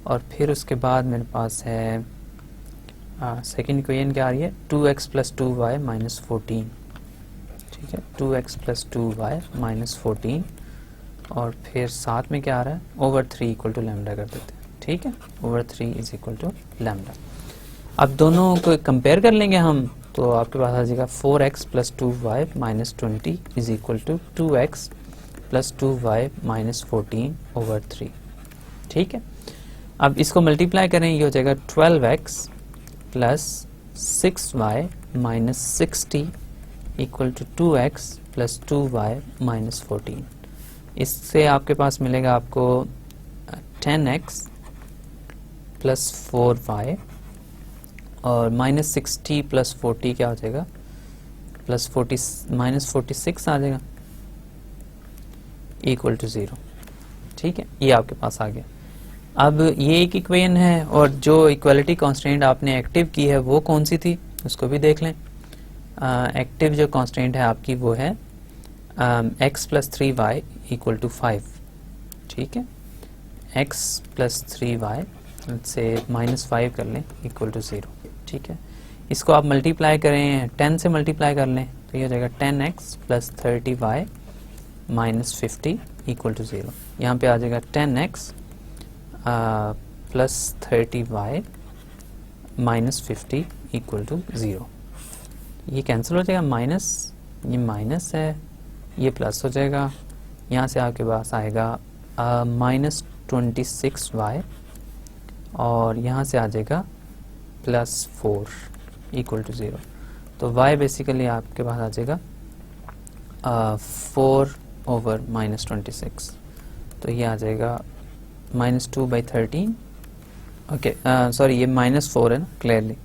और फिर उसके बाद मेरे पास है सेकेंड इक्वेशन क्या आ रही है? 2x plus 2y minus 14। ठीक है, 2x प्लस 2y माइनस 14, और फिर साथ में क्या आ रहा है? ओवर 3 इक्वल टू लैम्डा कर देते हैं। ठीक है, over 3 is equal to lambda. अब दोनों को कंपेयर कर लेंगे हम, तो आपके पास आ जाएगा 4x plus 2y minus 20 is equal to 2x plus 2y minus 14 over 3। ठीक है, अब इसको मल्टीप्लाई करें, ये हो जाएगा 12x plus 6y minus 60 equal to 2x plus 2y minus 14। इससे आपके पास मिलेगा आपको 10x प्लस 4y, और माइनस 60 प्लस 40 क्या हो जाएगा? प्लस 40 माइनस 46 आ जाएगा इक्वल टू 0। ठीक है, ये आपके पास आ गया। अब ये एक इक्वेशन है, और जो इक्वालिटी कांस्टेंट आपने एक्टिव की है वो कौन सी थी उसको भी देख लें। एक्टिव जो कांस्टेंट है आपकी वो है x plus 3y equal to 5। ठीक है, x प्लस 3y से -5 कर लें इक्वल टू 0। ठीक है, इसको आप मल्टीप्लाई करें, 10 से मल्टीप्लाई कर लें तो ये हो जाएगा 10x plus 30y minus 50 equal to 0। यहाँ पे आ जाएगा 10x plus 30y minus 50 equal to 0। ये कैंसिल हो जाएगा, माइनस ये माइनस है, ये प्लस हो जाएगा, यहाँ से आपके पास आएगा माइनस 26y, और यहाँ से आ जाएगा प्लस 4 इक्वल टू 0। तो y बेसिकली आपके पास आ जाएगा 4 ओवर माइनस 26, तो ये आ जाएगा -2/13। ओके, सॉरी ये -4 है ना क्लियरली,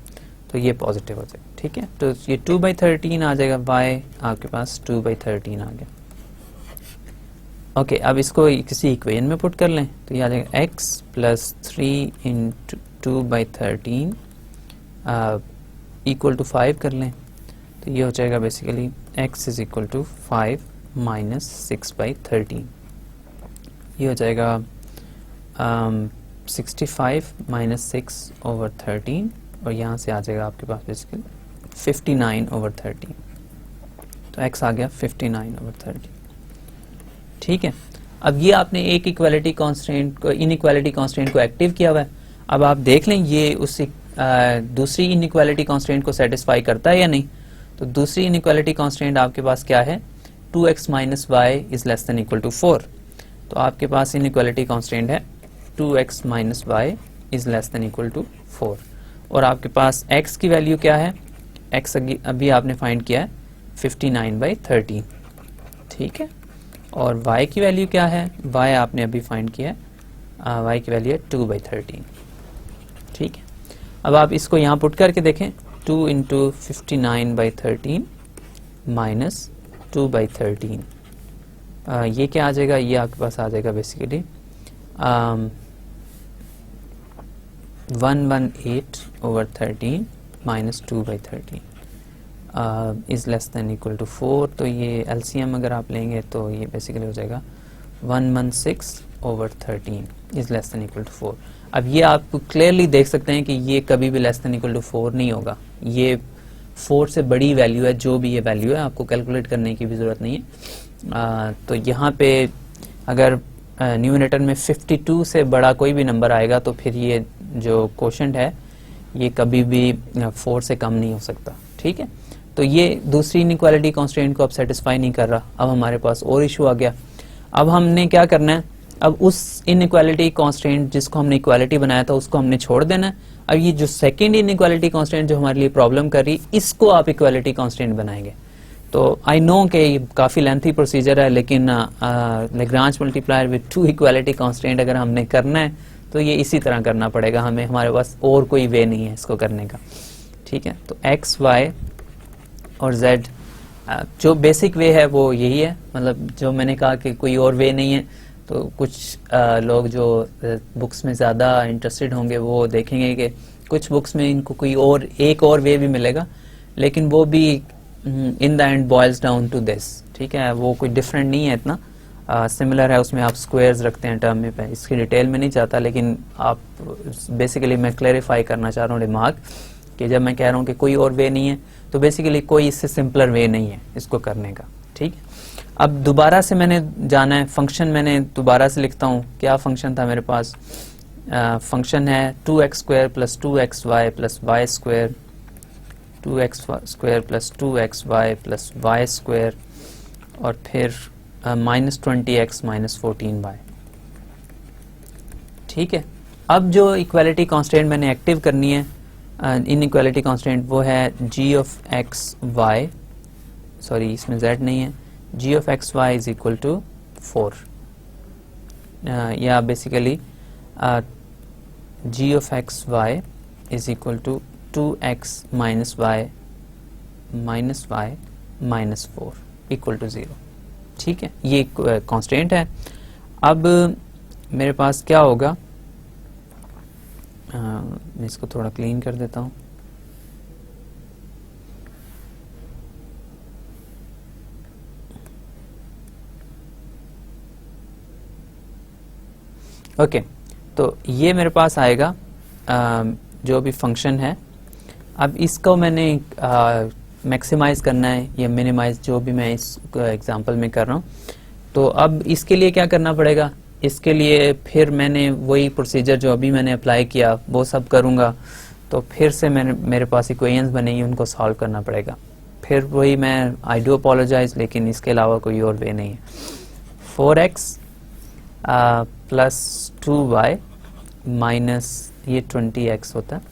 तो ये पॉजिटिव हो जाएगा। ठीक है, तो ये 2/13 आ जाएगा, y आपके पास 2/13 आ गया। ओके, अब इसको किसी इक्वेशन में पुट कर लें तो ये आ जाएगा x plus 3 into 2/13 equal to 5 कर लें तो ये हो जाएगा basically x is equal to 5 minus 6/13। ये हो जाएगा 65 माइनस 6 ओवर 13, और यहाँ से आ जाएगा आपके पास बेसिकली 59 ओवर 13। तो x आ गया 59 ओवर 13। ठीक है, अब ये आपने एक इक्वालिटी कांस्टेंट को, इनइक्वालिटी कांस्टेंट को एक्टिव किया हुआ है। अब आप देख लें ये उस दूसरी इनइक्वालिटी कांस्टेंट को सेटिस्फाई करता है या नहीं। तो दूसरी इनइक्वालिटी कांस्टेंट आपके पास क्या है? 2x minus Y is less than equal to 4। तो आपके पास इनइक्वालिटी कांस्टेंट है 2x minus Y is less than equal to 4, और आपके पास x की वैल्यू क्या है? x अभी आपने फाइंड किया है 59/13। ठीक है, और y की वैल्यू क्या है, y आपने अभी फाइंड किया है, y की वैल्यू है 2/13। ठीक है, अब आप इसको यहाँ पुट करके देखें, 2 इंटू 59/13 माइनस 2/13, ये क्या आ जाएगा, ये आपके पास आ जाएगा basically 118/13 minus 2/13 is less than equal to 4। तो ये एलसीएम अगर आप लेंगे तो ये बेसिकली हो जाएगा 116/13 is less than equal to 4। अब ये आप क्लियरली देख सकते हैं कि ये कभी भी लेस देन इक्वल टू 4 नहीं होगा, ये 4 से बड़ी वैल्यू है, जो भी ये वैल्यू है आपको कैलकुलेट करने की भी जरूरत नहीं है। तो यहाँ पे अगर न्यूमरेटर में 52 से बड़ा कोई भी नंबर आएगा तो फिर ये जो कोशेंट है ये कभी भी 4 से कम नहीं हो सकता। ठीक है, तो ये दूसरी इनइक्वालिटी कांस्टेंट को अब सेटिस्फाई नहीं कर रहा। अब हमारे पास और इशू आ गया। अब हमने क्या करना है, अब उस इनइक्वालिटी कांस्टेंट जिसको हमने इक्वालिटी बनाया था उसको हमने छोड़ देना है। अब ये जो सेकंड इनइक्वालिटी कांस्टेंट जो हमारे लिए प्रॉब्लम कर रही, इसको आप इक्वालिटी कांस्टेंट बनाएंगे। तो आई नो कि काफ़ी लेंथी प्रोसीजर है, लेकिन Lagrange multiplier with 2 equality constant अगर हमने करना है तो ये इसी तरह करना पड़ेगा हमें, हमारे पास और कोई वे नहीं है इसको करने का। ठीक है, तो x, y और z जो बेसिक वे है वो यही है, मतलब जो मैंने कहा कि कोई और वे नहीं है। तो कुछ लोग जो बुक्स में ज़्यादा इंटरेस्टेड होंगे वो देखेंगे कि कुछ बुक्स में इनको कोई और एक और वे भी मिलेगा, लेकिन वो भी in the end boils down to this. ठीक है, वो कोई डिफरेंट नहीं है, इतना सिमिलर है। उसमें आप स्क्वायर्स रखते हैं टर्म में, इसकी डिटेल में नहीं चाहता, लेकिन आप बेसिकली मैं क्लैरिफाई करना चाह रहा हूँ रिमार्क कि जब मैं कह रहा हूँ कि कोई और वे नहीं है तो बेसिकली कोई इससे सिंपलर वे नहीं है इसको करने का। ठीक है, अब दोबारा से मैंने जाना है फंक्शन, मैंने दोबारा से लिखता हूँ क्या फंक्शन था मेरे पास। फंक्शन है 2x² plus 2xy plus y square, 2x² plus 2xy plus y square, और फिर -20x माइनस 14y। ठीक है, अब जो इक्वालिटी कांस्टेंट मैंने एक्टिव करनी है, इनइक्वालिटी कांस्टेंट, वो है g of x Y, sorry इसमें z नहीं है, g of x Y is equal to 4, या basically g of x Y is equal to 2x minus y minus 4 equal to 0। ठीक है, ये कांस्टेंट है। अब मेरे पास क्या होगा, मैं इसको थोड़ा क्लीन कर देता हूँ। ओके, तो ये मेरे पास आएगा जो भी फंक्शन है। अब इसको मैंने मैक्सिमाइज करना है या मिनिमाइज, जो भी मैं इस एग्जांपल में कर रहा हूँ। तो अब इसके लिए क्या करना पड़ेगा, इसके लिए फिर मैंने वही प्रोसीजर जो अभी मैंने अप्लाई किया वो सब करूँगा। तो फिर से मेरे पास इक्वेशंस बनेगी, उनको सॉल्व करना पड़ेगा। फिर वही मैं आई डू अपोलोजाइज, लेकिन इसके अलावा कोई और वे नहीं है। 4x प्लस 2y माइनस ये 20x होता है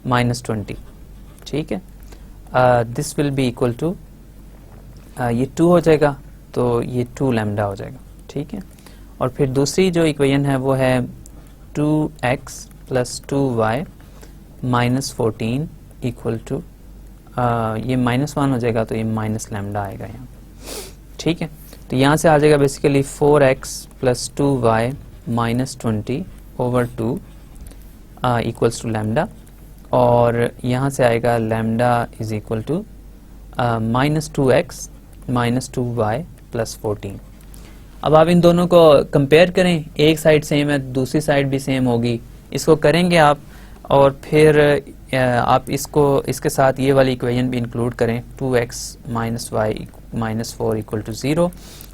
माइनस 20। ठीक है, this will be equal to, ये 2 हो जाएगा तो ये 2 लैम्डा हो जाएगा। ठीक है, और फिर दूसरी जो इक्वेशन है वो है 2x plus 2y minus 14 equal to, ये -1 हो जाएगा तो ये माइनस लैम्डा आएगा यहाँ। ठीक है, तो यहाँ से आ जाएगा basically 4x plus 2y minus 20 over 2 equals to lambda, और यहाँ से आएगा lambda is equal to minus 2x minus 2y plus 14। अब आप इन दोनों को कंपेयर करें, एक साइड सेम है दूसरी साइड भी सेम होगी, इसको करेंगे आप, और फिर आप इसको इसके साथ ये वाली इक्वेशन भी इंक्लूड करें, 2x minus y minus 4 equal to 0।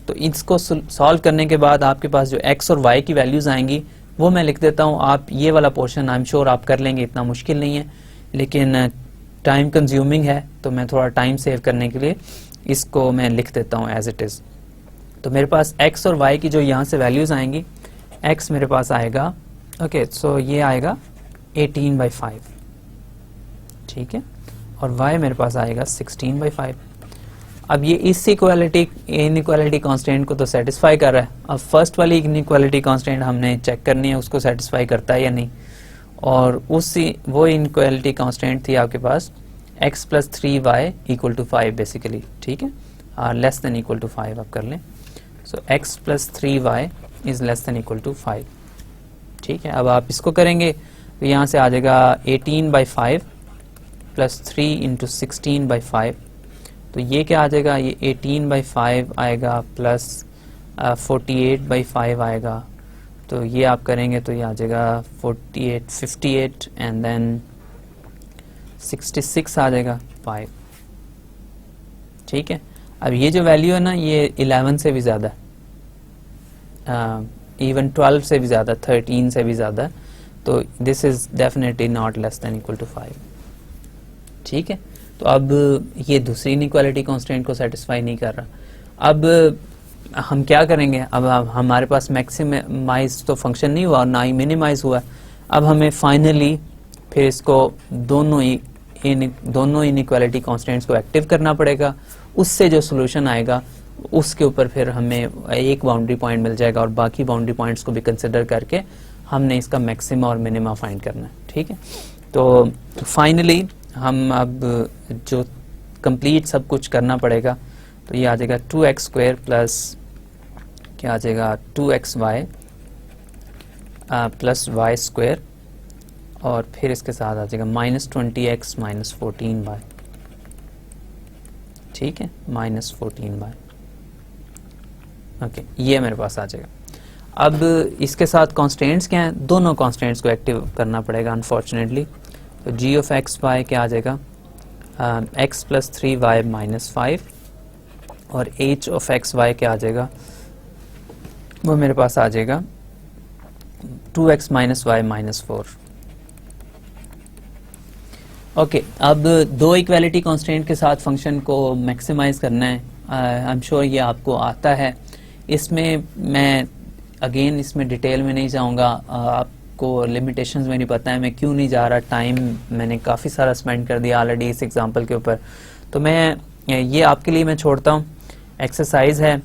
तो इसको सॉल्व करने के बाद आपके पास जो x और y की वैल्यूज आएंगी वो मैं लिख देता हूँ। आप ये वाला पोर्शन आई एम श्योर आप कर लेंगे, इतना मुश्किल नहीं है, लेकिन टाइम कंज्यूमिंग है, तो मैं थोड़ा टाइम सेव करने के लिए इसको मैं लिख देता हूँ एज इट इज़। तो मेरे पास x और y की जो यहाँ से वैल्यूज आएंगी, x मेरे पास आएगा, ओके सो ये आएगा 18/5। ठीक है, और y मेरे पास आएगा 16/5। अब ये इस इनइक्वालिटी कांस्टेंट को तो सेटिस्फाई कर रहा है। अब फर्स्ट वाली इनइक्वालिटी कांस्टेंट हमने चेक करनी है उसको सेटिस्फाई करता है या नहीं, और वो इनइक्वालिटी कांस्टेंट थी आपके पास x + 3y = 5 बेसिकली, ठीक है, लेस देन इक्वल टू 5 आप कर लें। So x + 3y is less than equal to 5, ठीक है। अब आप इसको करेंगे तो यहाँ से आ जाएगा 18/5 + 3 × 16/5, तो ये क्या आ जाएगा, ये 18/5 आएगा प्लस 48/5 आएगा, तो ये आप करेंगे तो ये आ जाएगा 58 एंड देन 66 आ जाएगा 5, ठीक है। अब ये जो वैल्यू है ना ये 11 से भी ज़्यादा है, इवन 12 से भी ज़्यादा, 13 से भी ज़्यादा है, तो this is definitely not less than equal to 5, ठीक है। तो अब ये दूसरी इनइक्वालिटी कांस्टेंट को सेटिस्फाई नहीं कर रहा। अब हम क्या करेंगे, अब हमारे पास मैक्सिमाइज तो फंक्शन नहीं हुआ और ना ही मिनिमाइज हुआ। अब हमें फाइनली फिर इसको दोनों इनइक्वालिटी कांस्टेंट्स को एक्टिव करना पड़ेगा, उससे जो सोल्यूशन आएगा उसके ऊपर फिर हमें एक बाउंड्री पॉइंट मिल जाएगा और बाकी बाउंड्री पॉइंट्स को भी कंसिडर करके हमने इसका मैक्सिमा और मिनिमा फाइंड करना है, ठीक है। तो फाइनली हम अब जो कंप्लीट सब कुछ करना पड़ेगा, तो ये आ जाएगा 2x² प्लस क्या आ जाएगा 2xy प्लस y² और फिर इसके साथ आ जाएगा -20x - 14y, ठीक है, -14y, ओके, ये मेरे पास आ जाएगा। अब इसके साथ कांस्टेंट्स क्या हैं, दोनों कांस्टेंट्स को एक्टिव करना पड़ेगा अनफॉर्चुनेटली। तो g of x y क्या आ जाएगा, x + 3y - 5 और h of x y क्या आ जाएगा, वो मेरे पास आ जाएगा 2x - y - 4। ओके, अब दो इक्वालिटी कांस्टेंट के साथ फंक्शन को मैक्सिमाइज करना है। आई एम श्योर ये आपको आता है। इसमें मैं अगेन इसमें डिटेल में नहीं जाऊंगा, आपको लिमिटेशंस मेरी पता है, मैं क्यों नहीं जा रहा, टाइम मैंने काफ़ी सारा स्पेंड कर दिया ऑलरेडी इस एग्जांपल के ऊपर, तो मैं ये आपके लिए मैं छोड़ता हूँ। एक्सरसाइज है,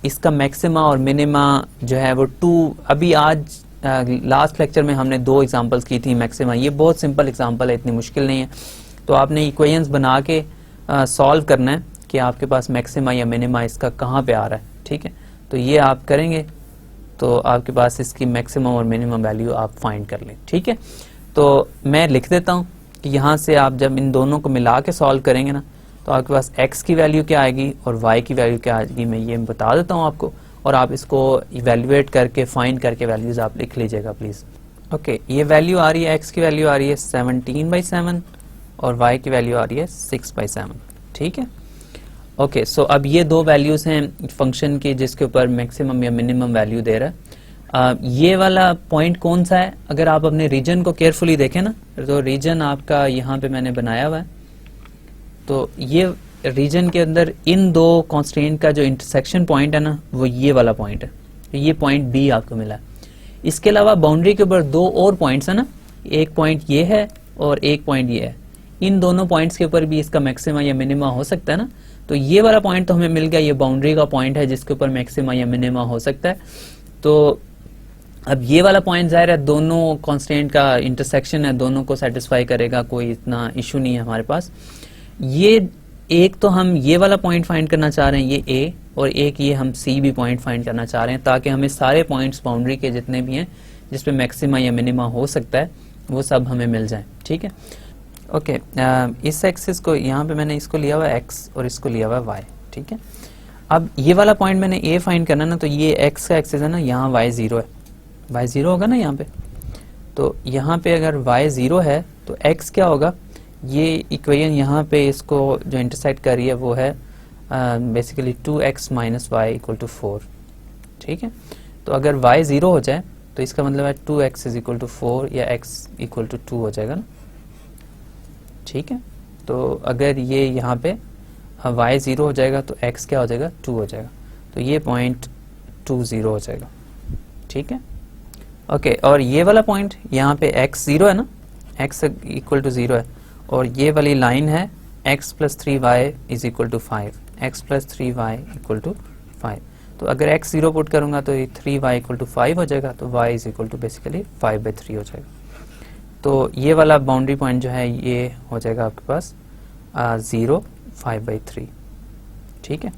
इसका मैक्सिमा और मिनिमा जो है वो 2, अभी आज लास्ट लेक्चर में हमने 2 एग्जांपल्स की थी मैक्सिमा, ये बहुत सिंपल एग्जांपल है, इतनी मुश्किल नहीं है। तो आपने इक्वेशंस बना के सॉल्व करना है कि आपके पास मैक्सिमा या मिनिमा इसका कहाँ पे आ रहा है, ठीक है। तो ये आप करेंगे तो आपके पास इसकी मैक्सिमम और मिनिमम वैल्यू आप फाइंड कर लें, ठीक है। तो मैं लिख देता हूँ कि यहाँ से आप जब इन दोनों को मिला के सॉल्व करेंगे ना, तो आपके पास x की वैल्यू क्या आएगी और y की वैल्यू क्या आएगी, मैं ये बता देता हूँ आपको, और आप इसको इवेल्युएट करके फाइंड करके वैल्यूज आप लिख लीजिएगा प्लीज। ओके, ये वैल्यू आ रही है, x की वैल्यू आ रही है 17/7 और y की वैल्यू आ रही है 6/7, ठीक है। ओके, सो अब ये 2 वैल्यूज हैं फंक्शन की जिसके ऊपर मैक्सिमम या मिनिमम वैल्यू दे रहा है। ये वाला पॉइंट कौन सा है, अगर आप अपने रीजन को केयरफुली देखें ना, तो रीजन आपका यहाँ पे मैंने बनाया हुआ है, तो ये रीजन के अंदर इन 2 कांस्टेंट का जो इंटरसेक्शन पॉइंट है ना, वो ये वाला पॉइंट है, तो ये पॉइंट B आपको मिला है। इसके अलावा बाउंड्री के ऊपर 2 और पॉइंट्स है ना, एक पॉइंट ये है और एक पॉइंट ये है, इन दोनों पॉइंट्स के ऊपर भी इसका मैक्सिमा या मिनिमा हो सकता है ना। तो ये वाला पॉइंट तो हमें मिल गया, ये बाउंड्री का पॉइंट है जिसके ऊपर मैक्सिमा या मिनिमा हो सकता है। तो अब ये वाला पॉइंट जाहिर है दोनों कांस्टेंट का इंटरसेक्शन है, दोनों को सेटिस्फाई करेगा, कोई इतना इशू नहीं है हमारे पास। ये एक तो हम ये वाला पॉइंट फाइंड करना चाह रहे हैं, ये A, और एक ये हम C भी पॉइंट फाइंड करना चाह रहे हैं, ताकि हमें सारे पॉइंट्स बाउंड्री के जितने भी हैं जिसपे मैक्सिमा या मिनिमा हो सकता है वो सब हमें मिल जाए, ठीक है। ओके, इस एक्सिस को यहाँ पे मैंने इसको लिया हुआ है x और इसको लिया हुआ है y, ठीक है। अब ये वाला पॉइंट मैंने A फाइंड करना ना, तो ये x का एक्सिस है ना, यहाँ y 0 है, y 0 होगा ना यहाँ पे, तो यहाँ पे अगर y 0 है तो x क्या होगा, ये इक्वेशन यहाँ पे इसको जो इंटरसेक्ट कर रही है वो है बेसिकली 2x - y = 4, ठीक है। तो अगर y 0 हो जाए तो इसका मतलब है 2x = 4 या x = 2 हो जाएगा ना, ठीक है। तो अगर ये यहाँ पे y 0 हो जाएगा तो x क्या हो जाएगा, 2 हो जाएगा, तो ये पॉइंट 2 0 हो जाएगा, ठीक है। ओके, और ये वाला पॉइंट यहाँ पे x 0 है ना, x = 0 है, और ये वाली लाइन है x plus 3y is equal to 5, x plus 3y equal to 5। तो अगर x 0 पुट करूंगा तो ये 3y इक्वल टू 5 हो जाएगा, तो y is equal to basically 5/3 हो जाएगा। तो ये वाला बाउंड्री पॉइंट जो है ये हो जाएगा आपके पास 0, 5/3। ठीक है,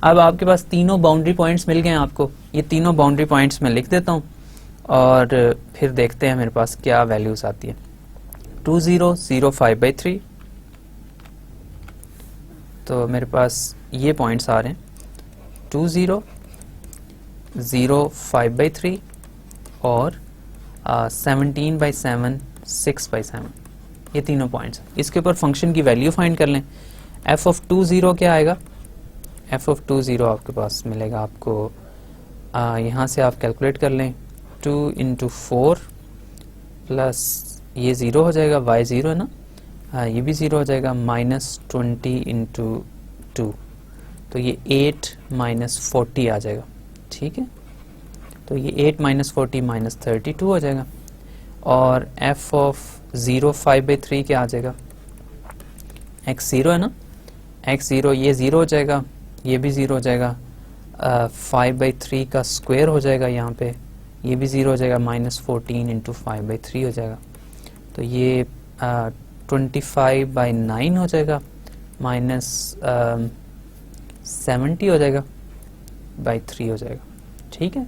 अब आपके पास तीनों बाउंड्री पॉइंट्स मिल गए हैं आपको। ये तीनों बाउंड्री पॉइंट्स मैं लिख देता हूँ और फिर देखते हैं मेरे पास क्या वैल्यूज आती है। 2 0 0 5/3, तो मेरे पास ये पॉइंट्स आ रहे हैं 2 0 0 5/3 और 17/7 6/7, ये तीनों पॉइंट्स। इसके ऊपर फंक्शन की वैल्यू फाइंड कर लें। f ऑफ 2 0 क्या आएगा? f ऑफ 2 0 आपके पास मिलेगा आपको, यहाँ से आप कैलकुलेट कर लें 2 × 4 प्लस ये 0 हो जाएगा, y 0 है ना, ये भी 0 हो जाएगा, -20 × 2, तो ये 8 - 40 आ जाएगा। ठीक है, तो ये 8 - 40 - 32 हो जाएगा। और f ऑफ 0 5/3 क्या आ जाएगा? x 0 है ना, x 0, ये 0 हो जाएगा, ये भी 0 हो जाएगा, 5/3 का स्क्वायर हो जाएगा यहाँ पे, ये भी 0 हो जाएगा, -14 × 5/3 हो जाएगा, तो ये 25/9 हो जाएगा, -70 हो जाएगा, /3 हो जाएगा। ठीक है,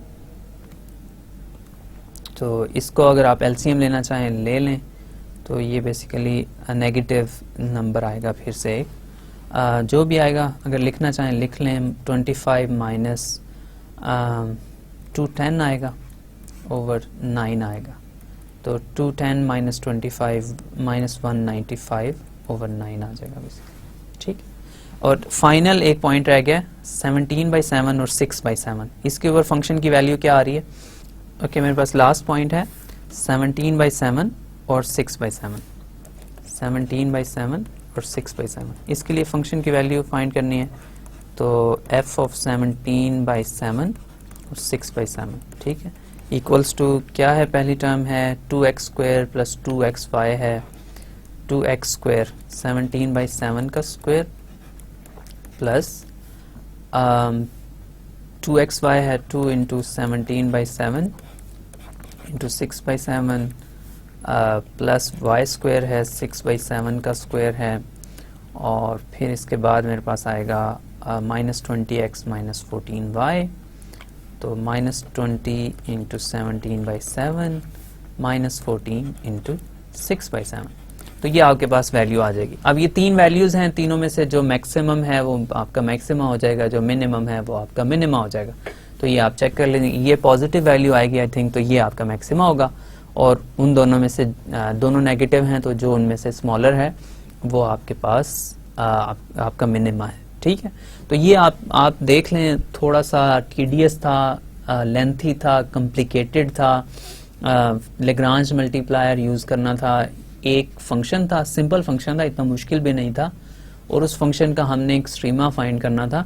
तो इसको अगर आप एलसीएम लेना चाहें ले लें, तो ये बेसिकली नेगेटिव नंबर आएगा। फिर से एक जो भी आएगा अगर लिखना चाहें लिख लें, 25 - 210 आएगा ओवर 9 आएगा, तो 210 - 25 - 195 ओवर 9 आ जाएगा बेसिकली। ठीक, और फाइनल एक पॉइंट रह गया 17/7 और 6/7, इसके ऊपर फंक्शन की वैल्यू क्या आ रही है? ओके, मेरे पास लास्ट पॉइंट है 17/7 और 6/7, 17/7 और 6/7। इसके लिए फंक्शन की वैल्यू फाइंड करनी है, तो f ऑफ 17/7 और 6/7, ठीक है, इक्वल्स टू क्या है? पहली टर्म है 2x² प्लस 2xy है, 2x² 17/7 का स्क्वायर प्लस 2xy है 2 × 17/7 × 6/7 प्लस y² है 6/7 का स्क्वायर है, और फिर इसके बाद मेरे पास आएगा -20x - 14y, तो -20 × 17/7 -14 × 6/7, तो ये आपके पास वैल्यू आ जाएगी। अब ये तीन वैल्यूज हैं, तीनों में से जो मैक्सिमम है वो आपका मैक्सिमा हो जाएगा, जो मिनिमम है वो आपका मिनिमा हो जाएगा। तो ये आप चेक कर लेंगे, ये पॉजिटिव वैल्यू आएगी आई थिंक, तो ये आपका मैक्सिमा होगा, और उन दोनों में से दोनों नेगेटिव हैं, तो जो उनमें से स्मॉलर है वो आपके पास आपका मिनिमा है। ठीक है, तो ये आप देख लें, थोड़ा सा टीडियस था, लेंथी था, कॉम्प्लिकेटेड था, लेग्रांज मल्टीप्लायर यूज करना था। एक फंक्शन था, सिंपल फंक्शन था, इतना मुश्किल भी नहीं था, और उस फंक्शन का हमने एक्सट्रीमा फाइंड करना था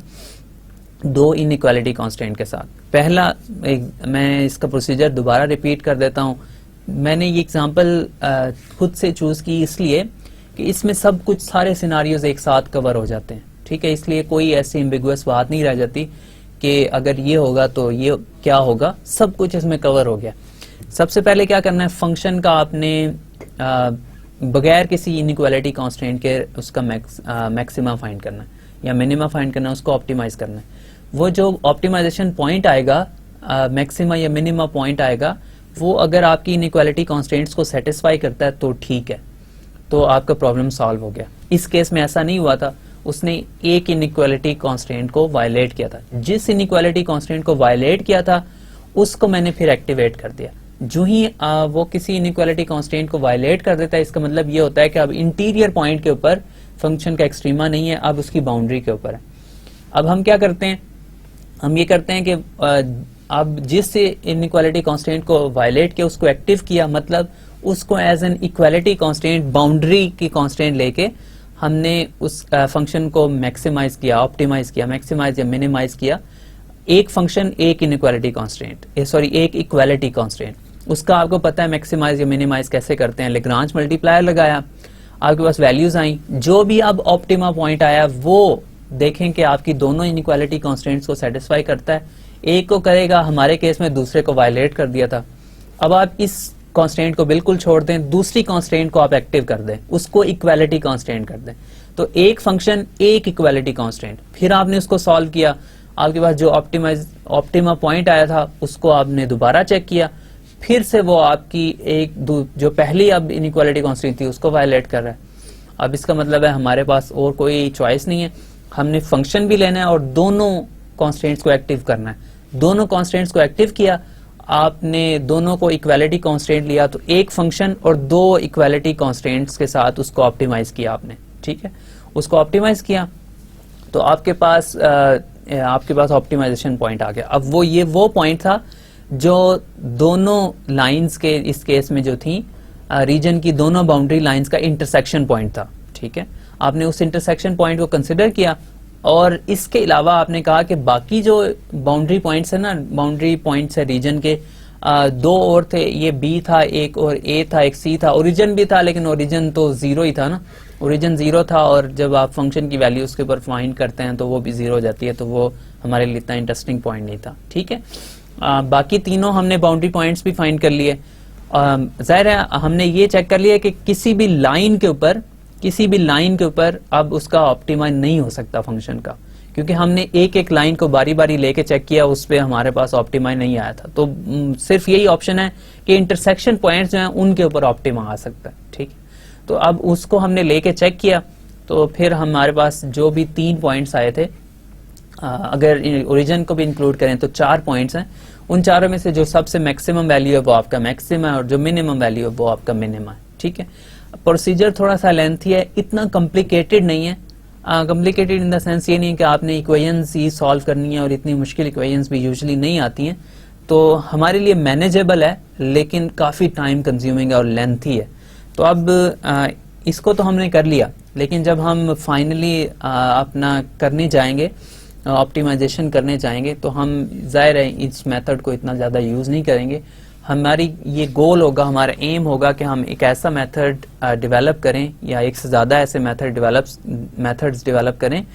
दो इनइक्वालिटी कांस्टेंट के साथ। पहला मैं इसका प्रोसीजर दोबारा रिपीट कर देता हूँ। मैंने ये एग्जांपल खुद से चूज की इसलिए कि इसमें सब कुछ सारे सिनारियोज एक साथ कवर हो जाते हैं। ठीक है, इसलिए कोई ऐसी एम्बिगुअस बात नहीं रह जाती कि अगर ये होगा तो ये क्या होगा, सब कुछ इसमें कवर हो गया। सबसे पहले क्या करना है, फंक्शन का आपने बगैर किसी इनइक्वालिटी कांस्टेंट के उसका मैक्सिमा फाइंड करना है या मिनिमा फाइंड करना है, उसको ऑप्टिमाइज करना है। वो जो ऑप्टिमाइजेशन पॉइंट आएगा, मैक्सिमा या मिनिमा पॉइंट आएगा, वो अगर आपकी इनइक्वालिटी कांस्टेंट्स को सेटिस्फाई करता है तो ठीक है, तो आपका प्रॉब्लम सॉल्व हो गया। इस केस में ऐसा नहीं हुआ था, उसने एक इनइक्वालिटी कांस्टेंट को वायलेट किया था। जिस इनइक्वालिटी कांस्टेंट को वायलेट किया था उसको मैंने फिर एक्टिवेट कर दिया। जो ही वो किसी इनइक्वालिटी कांस्टेंट को वायलेट कर देता है, इसका मतलब ये होता है कि अब इंटीरियर पॉइंट के ऊपर फंक्शन का एक्सट्रीमा नहीं है, अब उसकी बाउंड्री के ऊपर है। अब हम क्या करते हैं, हम ये करते हैं कि अब जिस इनइक्वालिटी कांस्टेंट को वायलेट किया उसको एक्टिव किया, मतलब उसको as an equality constant, boundary की कांस्टेंट लेके हमने उस फंक्शन को मैक्सिमाइज किया, ऑप्टिमाइज किया, मैक्सिमाइज या मिनिमाइज किया। एक फंक्शन एक इनइक्वालिटी कांस्टेंट, एक इक्वालिटी कांस्टेंट, उसका आपको पता है मैक्सिमाइज या मिनिमाइज कैसे करते हैं, लेग्रांज मल्टीप्लायर लगाया आपके पास वैल्यूज आई, जो भी अब ऑप्टिमा पॉइंट आया वो देखें कि आपकी दोनों इनइक्वालिटी कॉन्स्टेंट्स को सेटिस्फाई करता है। एक को करेगा, हमारे केस में दूसरे को वायलेट कर दिया था। अब आप इस कांस्टेंट को बिल्कुल छोड़ दें, दूसरी कांस्टेंट को आप एक्टिव कर दें, उसको इक्वालिटी कांस्टेंट कर दें। तो एक फंक्शन एक इक्वालिटी कांस्टेंट, फिर आपने उसको सॉल्व किया, आपके पास जो ऑप्टिमा पॉइंट आया था उसको आपने दोबारा चेक किया, फिर से वो आपकी जो पहली अब इनइक्वालिटी कांस्टेंट थी उसको वायलेट कर रहा है। अब इसका मतलब है हमारे पास और कोई चॉइस नहीं है, हमने फंक्शन भी लेना है और दोनों कांस्टेंट्स को एक्टिव करना है। दोनों कांस्टेंट्स को एक्टिव किया, आपने दोनों को इक्वालिटी कांस्टेंट लिया, तो एक फंक्शन और दो इक्वालिटी कांस्टेंट्स के साथ उसको ऑप्टिमाइज किया आपने, ठीक है, उसको ऑप्टिमाइज किया तो आपके पास ऑप्टिमाइजेशन पॉइंट आ गया। अब वो पॉइंट था जो दोनों लाइंस के, इस केस में जो थी रीजन की दोनों बाउंड्री लाइंस का इंटरसेक्शन पॉइंट था, ठीक है। आपने उस इंटरसेक्शन पॉइंट को कंसिडर किया और इसके अलावा आपने कहा कि बाकी जो बाउंड्री पॉइंट्स है ना, बाउंड्री पॉइंट्स है रीजन के, दो और थे, ये बी था एक और ए था, एक सी था, ओरिजिन भी था लेकिन ओरिजिन तो जीरो ही था ना, ओरिजिन जीरो था और जब आप फंक्शन की वैल्यू उसके ऊपर फाइंड करते हैं तो वो भी जीरो हो जाती है, तो वो हमारे लिए इतना इंटरेस्टिंग पॉइंट नहीं था, ठीक है। बाकी तीनों हमने बाउंड्री पॉइंट्स भी फाइंड कर लिए। जाहिर है हमने ये चेक कर लिया कि किसी भी लाइन के ऊपर अब उसका ऑप्टिमाइज नहीं हो सकता फंक्शन का, क्योंकि हमने एक एक लाइन को बारी बारी लेके चेक किया, उस पे हमारे पास ऑप्टिमाइज नहीं आया था। तो सिर्फ यही ऑप्शन है कि इंटरसेक्शन पॉइंट्स जो हैं उनके ऊपर ऑप्टिमा आ सकता है, ठीक है। तो अब उसको हमने लेके चेक किया, तो फिर हमारे पास जो भी 3 पॉइंट्स आए थे, अगर ओरिजिन को भी इंक्लूड करें तो 4 पॉइंट्स हैं, उन चारों में से जो सबसे मैक्सिमम वैल्यू है वो आपका मैक्सिमा है और जो मिनिमम वैल्यू है वो आपका मिनिमा है, ठीक है। प्रोसीजर थोड़ा सा लेंथी है, इतना कॉम्प्लिकेटेड नहीं है। कॉम्प्लिकेटेड इन द सेंस ये नहीं है कि आपने इक्वेशंस ही सॉल्व करनी है और इतनी मुश्किल इक्वेशंस भी यूजुअली नहीं आती हैं, तो हमारे लिए मैनेजेबल है लेकिन काफी टाइम कंज्यूमिंग है और लेंथी है। तो अब इसको तो हमने कर लिया, लेकिन जब हम फाइनली अपना करने जाएंगे, ऑप्टिमाइजेशन करने जाएंगे, तो हम जाहिर है इस मेथड को इतना ज्यादा यूज नहीं करेंगे। हमारी ये गोल होगा, हमारा एम होगा कि हम एक ऐसा मेथड डेवलप करें या एक से ज्यादा ऐसे मेथड्स डेवलप करें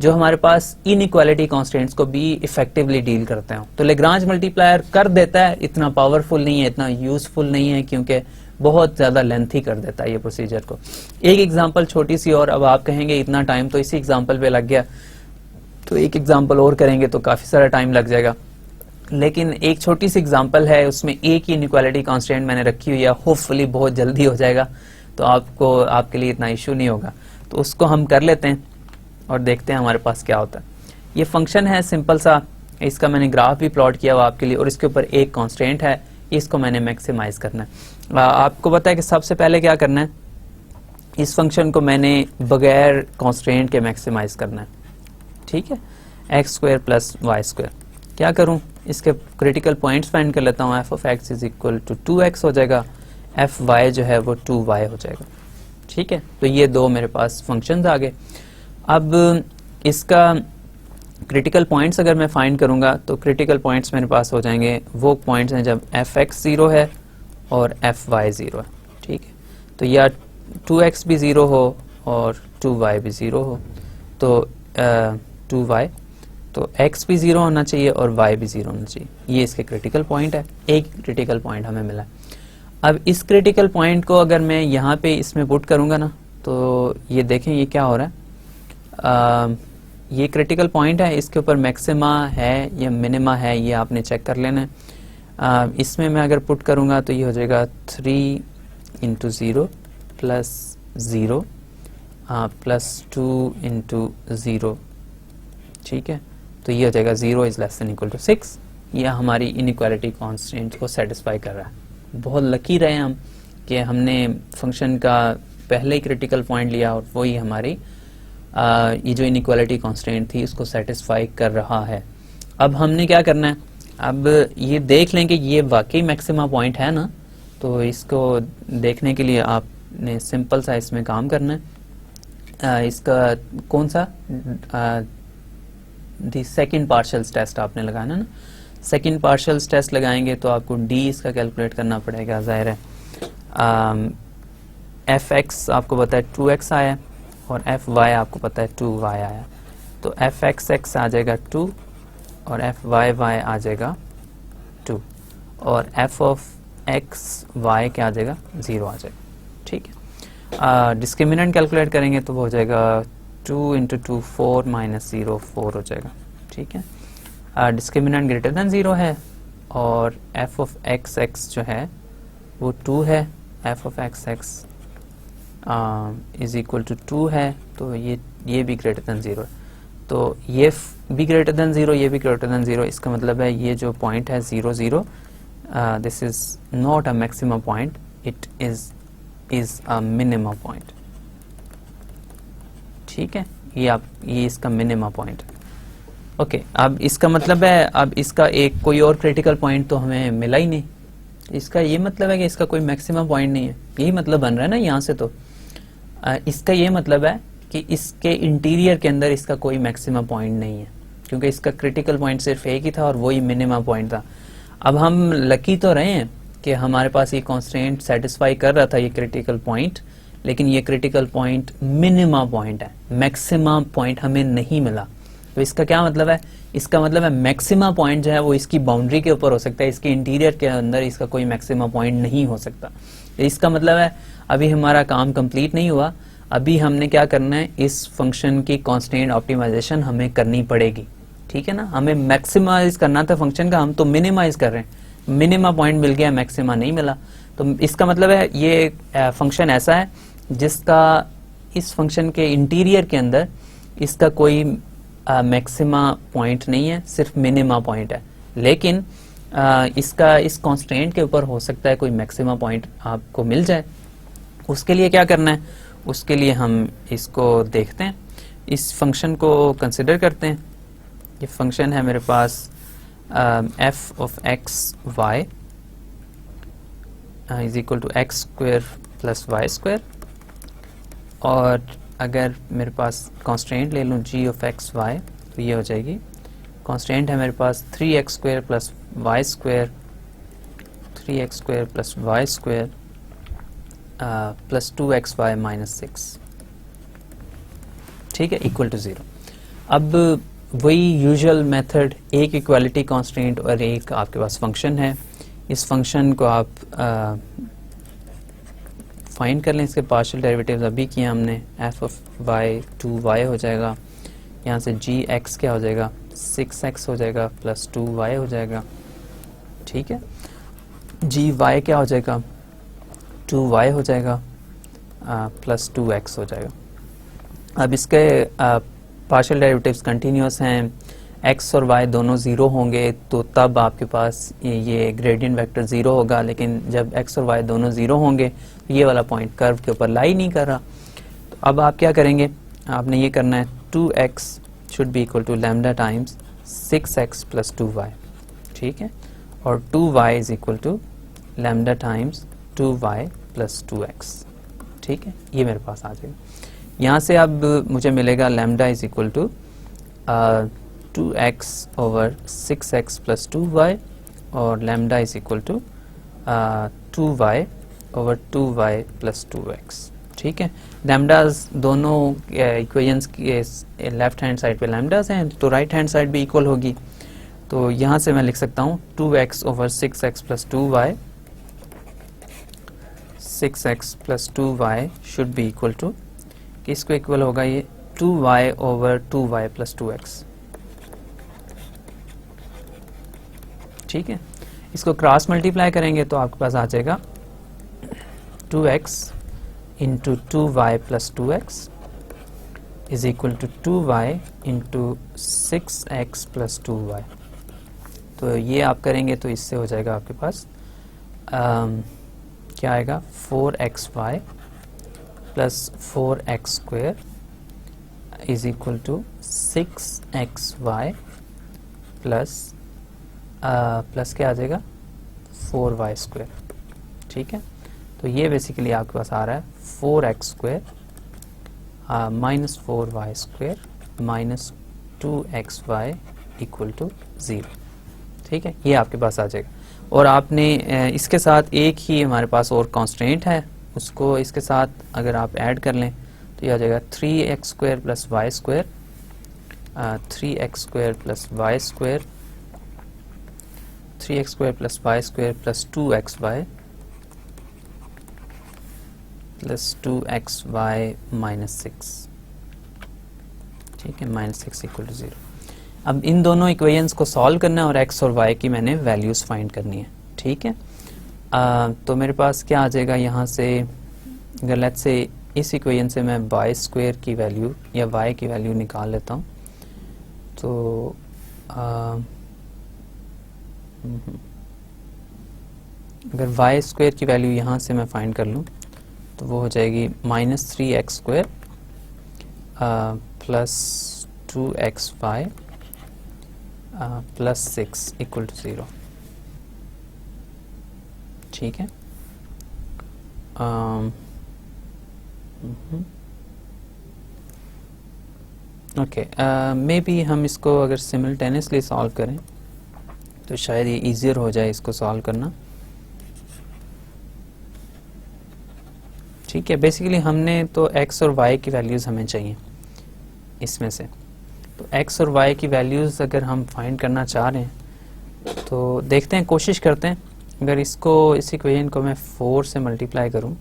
जो हमारे पास इनइक्वालिटी कॉन्स्टेंट्स को भी इफेक्टिवली डील करते हो। तो लेग्रांज मल्टीप्लायर कर देता है, इतना पावरफुल नहीं है, इतना यूजफुल नहीं है, क्योंकि बहुत ज्यादा लेंथी कर देता है ये प्रोसीजर को। एक एग्जांपल छोटी सी और, अब आप कहेंगे इतना टाइम तो इसी एग्जांपल पे लग गया, तो एक एग्जांपल और करेंगे तो काफी सारा टाइम लग जाएगा, लेकिन एक छोटी सी एग्जांपल है, उसमें एक ही इनइक्वालिटी कांस्टेंट मैंने रखी हुई है, होपफुली बहुत जल्दी हो जाएगा तो आपके लिए इतना इशू नहीं होगा। तो उसको हम कर लेते हैं और देखते हैं हमारे पास क्या होता है। ये फंक्शन है सिंपल सा, इसका मैंने ग्राफ भी प्लॉट किया हुआ आपके लिए और इसके ऊपर एक कांस्टेंट है, इसको मैंने मैक्सिमाइज करना है। आपको पता है कि सबसे पहले क्या करना है, इस फंक्शन को मैंने बगैर कांस्टेंट के मैक्सिमाइज करना है, ठीक है। x² + y², क्या करूं, इसके क्रिटिकल पॉइंट्स फाइंड कर लेता हूं। f(x) = 2x हो जाएगा, fy जो है वो 2y हो जाएगा, ठीक है। तो ये दो मेरे पास फंक्शंस आ गए। अब इसका क्रिटिकल पॉइंट्स अगर मैं फाइंड करूंगा तो क्रिटिकल पॉइंट्स मेरे पास हो जाएंगे वो पॉइंट्स हैं जब f(x) 0 है और fy 0 है, ठीक है। तो या 2x भी 0 हो और 2y भी 0 हो, तो 2y, तो x भी 0 होना चाहिए और y भी 0 होना चाहिए। ये इसके क्रिटिकल पॉइंट है, एक क्रिटिकल पॉइंट हमें मिला। अब इस क्रिटिकल पॉइंट को अगर मैं यहाँ पे इसमें पुट करूंगा ना, तो ये देखें ये क्या हो रहा है, ये क्रिटिकल पॉइंट है, इसके ऊपर मैक्सिमा है या मिनिमा है ये आपने चेक कर लेना है। इसमें मैं अगर पुट करूंगा तो ये हो जाएगा 3 × 0 + 0 + 2 × 0, ठीक है। तो ये हो जाएगा 0 > 6। यह हमारी इनइक्वालिटी कांस्टेंट को सेटिस्फाई कर रहा है। बहुत लकी रहे हम कि हमने फंक्शन का पहले ही क्रिटिकल पॉइंट लिया और वही हमारी ये जो इनइक्वालिटी कांस्टेंट थी इसको सेटिस्फाई कर रहा है। अब हमने क्या करना है, अब ये देख लें कि ये वाकई मैक्सिमा पॉइंट है ना, तो इसको देखने के लिए आपने सिंपल सा इसमें काम करना है। इसका कौन सा दी सेकंड पार्शियल टेस्ट आपने लगाना ना, सेकंड पार्शियल टेस्ट लगाएंगे तो आपको डी इसका कैलकुलेट करना पड़ेगा, जाहिर है। एफ एक्स आपको पता है 2x आया और एफ वाई आपको पता है 2y आया, तो एफ एक्स एक्स आ जाएगा 2 और एफ वाई वाई आ जाएगा 2 और एफ ऑफ एक्स वाई क्या आ जाएगा 0 आ जाएगा। ठीक है, डिस्क्रिमिनेंट कैलकुलेट करेंगे तो वो हो जाएगा 2 इंटू 2 4 माइनस 0 4 हो जाएगा। ठीक है, डिस्क्रिमिनेंट ग्रेटर देन 0 है और एफ ऑफ एक्स एक्स जो है वो 2 है, f of x x is equal to 2 है, तो ये भी ग्रेटर देन 0 है, तो ये भी ग्रेटर देन 0, ये भी ग्रेटर देन 0, इसका मतलब है ये जो पॉइंट है 0 0, this is not a maximum point, it is a minimum point. ठीक है, ये इसका मिनिमम पॉइंट है। ओके, अब इसका मतलब है अब इसका एक कोई और क्रिटिकल पॉइंट तो हमें मिला ही नहीं, इसका ये मतलब है कि इसका कोई मैक्सिमम पॉइंट नहीं है, यही मतलब बन रहा है ना यहाँ से। तो इसका ये मतलब है कि इसके इंटीरियर के अंदर इसका कोई मैक्सिमम पॉइंट नहीं है, क्योंकि इसका क्रिटिकल पॉइंट सिर्फ एक ही था और वही मिनिमम पॉइंट था। अब हम लकी तो रहे हैं कि हमारे पास ये कॉन्स्टेंट सेटिस्फाई कर रहा था ये क्रिटिकल पॉइंट, लेकिन ये क्रिटिकल पॉइंट मिनिमम पॉइंट है, मैक्सिमम पॉइंट हमें नहीं मिला। तो इसका क्या मतलब है, इसका मतलब है मैक्सिमम पॉइंट जो है वो इसकी बाउंड्री के ऊपर हो सकता है, इसके इंटीरियर के अंदर इसका कोई मैक्सिमम पॉइंट नहीं हो सकता। इसका मतलब है अभी हमारा काम कंप्लीट नहीं हुआ, अभी हमने क्या करना है, इस फंक्शन की कांस्टेंट ऑप्टिमाइजेशन हमें करनी पड़ेगी। ठीक है ना, हमें मैक्सिमाइज करना था फंक्शन का, हम तो मिनिमाइज कर रहे हैं, मिनिमम पॉइंट मिल गया, मैक्सिमा नहीं मिला। तो इसका मतलब है ये फंक्शन ऐसा है जिसका इस फंक्शन के इंटीरियर के अंदर इसका कोई मैक्सिमा पॉइंट नहीं है, सिर्फ मिनिमा पॉइंट है, लेकिन इसका इस कांस्टेंट के ऊपर हो सकता है कोई मैक्सिमा पॉइंट आपको मिल जाए। उसके लिए क्या करना है, उसके लिए हम इसको देखते हैं, इस फंक्शन को कंसिडर करते हैं। ये फंक्शन है मेरे पास f of x Y is equal to x square plus Y square, और अगर मेरे पास कांस्टेंट ले लूँ जी ऑफ एक्स वाई तो ये हो जाएगी, कांस्टेंट है मेरे पास 3x square plus Y square, 3x square plus Y square plus 2xy minus 6, ठीक है, इक्वल टू 0। अब वही यूजुअल मेथड, एक इक्वालिटी कांस्टेंट और एक आपके पास फंक्शन है, इस फंक्शन को आप फाइंड कर लें, इसके पार्शियल डेरिवेटिव्स अभी किए हमने, एफ ऑफ वाई 2y हो जाएगा, यहाँ से जी एक्स क्या हो जाएगा 6x हो जाएगा प्लस 2y हो जाएगा, ठीक है, जी वाई क्या हो जाएगा 2y हो जाएगा प्लस 2x हो जाएगा। अब इसके पार्शियल डेरिवेटिव्स कंटिन्यूस हैं, x और y दोनों 0 होंगे तो तब आपके पास ये ग्रेडियंट वेक्टर 0 होगा, लेकिन जब x और y दोनों 0 होंगे तो ये वाला पॉइंट कर्व के ऊपर लाई नहीं कर रहा। तो अब आप क्या करेंगे, आपने ये करना है 2x should be equal to lambda times 6x plus 2y, ठीक है, और 2y is equal to lambda times 2y plus 2x, ठीक है, ये मेरे पास आ जाएगा। यहाँ से अब मुझे मिलेगा lambda is equal to 2x over 6x plus 2y और lambda is equal to 2y over 2y plus 2x, ठीक है। लैम्डास दोनों इक्वेशंस के लेफ्ट हैंड साइड पे लैम्डास हैं तो राइट हैंड साइड भी इक्वल होगी, तो यहाँ से मैं लिख सकता हूँ 2x over 6x plus 2y, 6x plus 2y should be equal to, किसको इक्वल होगा ये 2y over 2y plus 2x, ठीक है। इसको क्रॉस मल्टीप्लाई करेंगे तो आपके पास आ जाएगा 2x into 2y plus 2x is equal to 2y into 6x plus 2y। तो ये आप करेंगे तो इससे हो जाएगा आपके पास क्या आएगा 4xy plus 4x square is equal to 6xy plus plus क्या आ जाएगा 4y स्क्वायर, ठीक है। तो ये बेसिकली आपके पास आ रहा है 4x square minus 4y square minus 2xy equal to 0, ठीक है, ये आपके पास आ जाएगा। और आपने इसके साथ एक ही हमारे पास और कांस्टेंट है, उसको इसके साथ अगर आप ऐड कर लें तो ये आ जाएगा 3x² plus Y square, 3x² plus Y square, 3x² plus Y square plus 2xy plus 2xy minus 6, ठीक है, माइनस 6 इक्वल टू 0। अब इन दोनों इक्वेशंस को सॉल्व करना है और x और y की मैंने वैल्यूज फाइंड करनी है, ठीक है। तो मेरे पास क्या आ जाएगा यहाँ से, अगर लेट्स से इस इक्वेशन से मैं वाई स्क्वायर की वैल्यू या y की वैल्यू निकाल लेता हूँ, तो अगर वाई स्क्वायर की वैल्यू यहाँ से मैं फाइंड कर लूँ तो वो हो जाएगी -3x² plus 2xy plus 6 equal to 0, ठीक है। ओके, मे बी हम इसको अगर सिमल्टेनियसली सॉल्व करें तो शायद ये ईजियर हो जाए इसको सॉल्व करना, ठीक है। बेसिकली हमने तो x और y की वैल्यूज़ हमें चाहिए इसमें से, तो x और y की वैल्यूज़ अगर हम फाइंड करना चाह रहे हैं तो देखते हैं, कोशिश करते हैं। अगर इसको इस इक्वेशन को मैं 4 से मल्टीप्लाई करूं,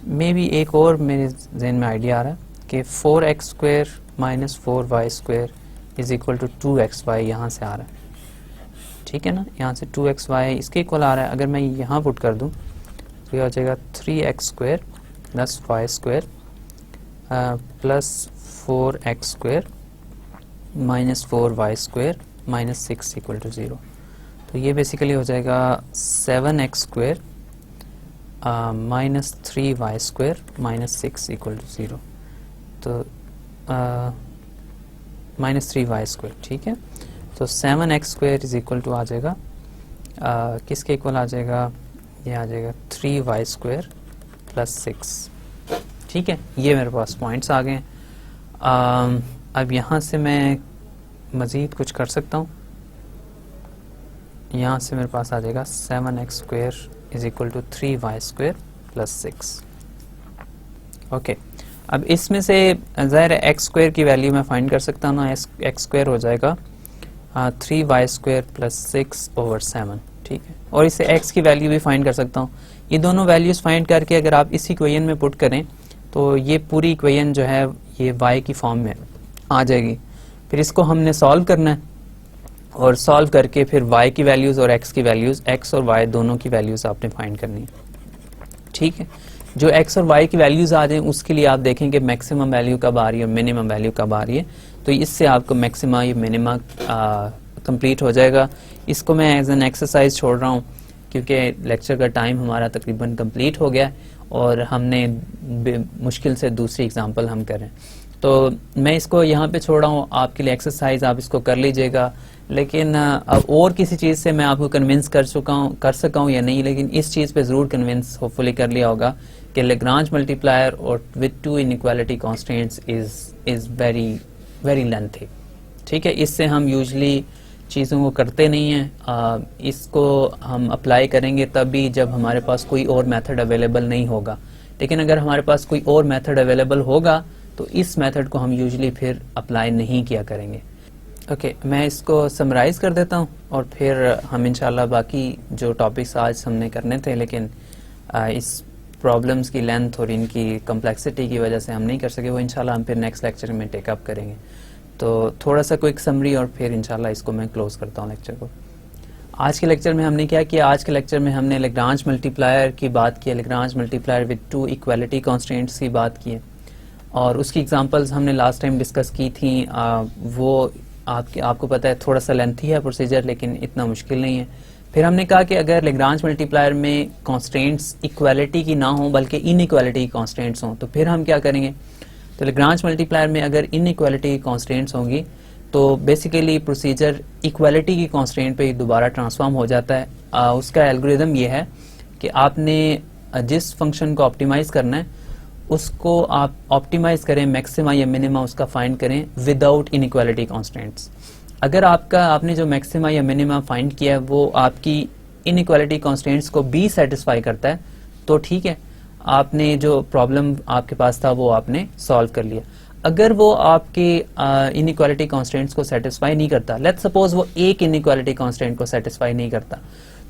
मे बी एक और मेरे जहन में आइडिया आ रहा है कि 4x² minus 4y² is equal to 2xy, यहाँ से आ रहा है, ठीक है ना, यहाँ से 2xy इसके इक्वल आ रहा है। अगर मैं यहाँ पुट कर दूं तो ये हो जाएगा 3x² plus y² plus 4x² minus 4y² minus 6 equal to 0। तो ये बेसिकली हो जाएगा 7x² minus 3y² minus 6 equal to 0, तो माइनस 3y², ठीक है। तो 7x² इज इक्वल टू आ जाएगा किसके इक्वल आ जाएगा, ये आ जाएगा 3y² प्लस 6, ठीक है। ये मेरे पास पॉइंट्स आ गए। अब यहाँ से मैं मज़ीद कुछ कर सकता हूँ, यहाँ से मेरे पास आ जाएगा 7x² is equal to 3y² plus 6, okay. अब इसमें से ज़ाहिर है x² की वैल्यू मैं फाइंड कर सकता हूँ ना, x² हो जाएगा 3y² प्लस 6 ओवर 7, ठीक है। और इससे x की वैल्यू भी फाइंड कर सकता हूँ। ये दोनों वैल्यूज़ फाइंड करके अगर आप इस इक्वेशन में पुट करें तो ये पूरी इक्वेशन जो है ये y की फॉर्म में आ जाएगी। फिर इसको हमने सॉल्व करना है और सॉल्व करके फिर y की वैल्यूज़ और x की वैल्यूज़, x और y दोनों की वैल्यूज़ आपने फाइंड करनी है, ठीक है। जो x और y की वैल्यूज़ आ जाएं उसके लिए आप देखें कि मैक्सिमम वैल्यू कब आ रही है और मिनिमम वैल्यू कब आ रही है, तो इससे आपको मैक्सिमा या मिनिमा कंप्लीट हो जाएगा। इसको मैं एज एन एक्सरसाइज छोड़ रहा हूँ क्योंकि लेक्चर का टाइम हमारा तकरीबन कंप्लीट हो गया और हमने मुश्किल से दूसरी एग्जांपल हम करें, तो मैं इसको यहाँ पे छोड़ रहा हूँ आपके लिए एक्सरसाइज, आप इसको कर लीजिएगा। लेकिन अब और किसी चीज़ से मैं आपको कन्विंस कर सका हूँ या नहीं, लेकिन इस चीज़ पे ज़रूर कन्विंस होपफुली कर लिया होगा कि लैग्रांज मल्टीप्लायर और with 2 inequality constants is very lengthy, ठीक है। इससे हम यूजली चीज़ों को करते नहीं हैं, इसको हम अप्लाई करेंगे तभी जब हमारे पास कोई और मेथड अवेलेबल नहीं होगा। लेकिन अगर हमारे पास कोई और मेथड अवेलेबल होगा तो इस मेथड को हम यूजली फिर अप्लाई नहीं किया करेंगे। ओके, मैं इसको समराइज़ कर देता हूँ और फिर हम इंशाल्लाह बाकी जो टॉपिक्स आज हमने करने थे लेकिन इस प्रॉब्लम्स की लेंथ और इनकी कम्प्लेक्सिटी की वजह से हम नहीं कर सके, वो इंशाल्लाह हम फिर नेक्स्ट लेक्चर में टेकअप करेंगे। तो थोड़ा सा क्विक समरी और फिर इंशाल्लाह इसको मैं क्लोज करता हूँ लेक्चर को। आज के लेक्चर में हमने क्या किया, आज के लेक्चर में हमने लैग्रांज मल्टीप्लायर की बात की, Lagrange multiplier with 2 equality constants की बात की है और उसकी एग्जांपल्स हमने लास्ट टाइम डिस्कस की थी। वो आपको पता है थोड़ा सा लेंथी है प्रोसीजर लेकिन इतना मुश्किल नहीं है। फिर हमने कहा कि अगर लैग्रांज मल्टीप्लायर में कॉन्स्टेंट्स इक्वालिटी की ना हो बल्कि इनइक्वालिटी की कॉन्स्टेंट्स हों तो फिर हम क्या करेंगे, तो लैग्रांज मल्टीप्लायर में अगर इनइक्वालिटी की कॉन्स्टेंट्स होंगी तो बेसिकली प्रोसीजर इक्वालिटी की कॉन्स्टेंट पे दोबारा ट्रांसफॉर्म हो जाता है। उसका एल्गोरिदम ये है कि आपने जिस फंक्शन को ऑप्टिमाइज करना है उसको आप ऑप्टिमाइज करें, मैक्सिमा या मिनिमा उसका फाइंड करें विदाउट इनइक्वालिटी कॉन्स्टेंट्स। अगर आपने जो मैक्सिमा या मिनिमा फाइंड किया है वो आपकी इनइक्वालिटी कॉन्स्टेंट्स को भी सेटिस्फाई करता है तो ठीक है, आपने जो प्रॉब्लम आपके पास था वो आपने सॉल्व कर लिया। अगर वो आपके इनइक्वालिटी कॉन्स्टेंट्स को सेटिस्फाई नहीं करता, लेट्स सपोज वो एक इनइक्वालिटी कॉन्स्टेंट को सेटिस्फाई नहीं करता,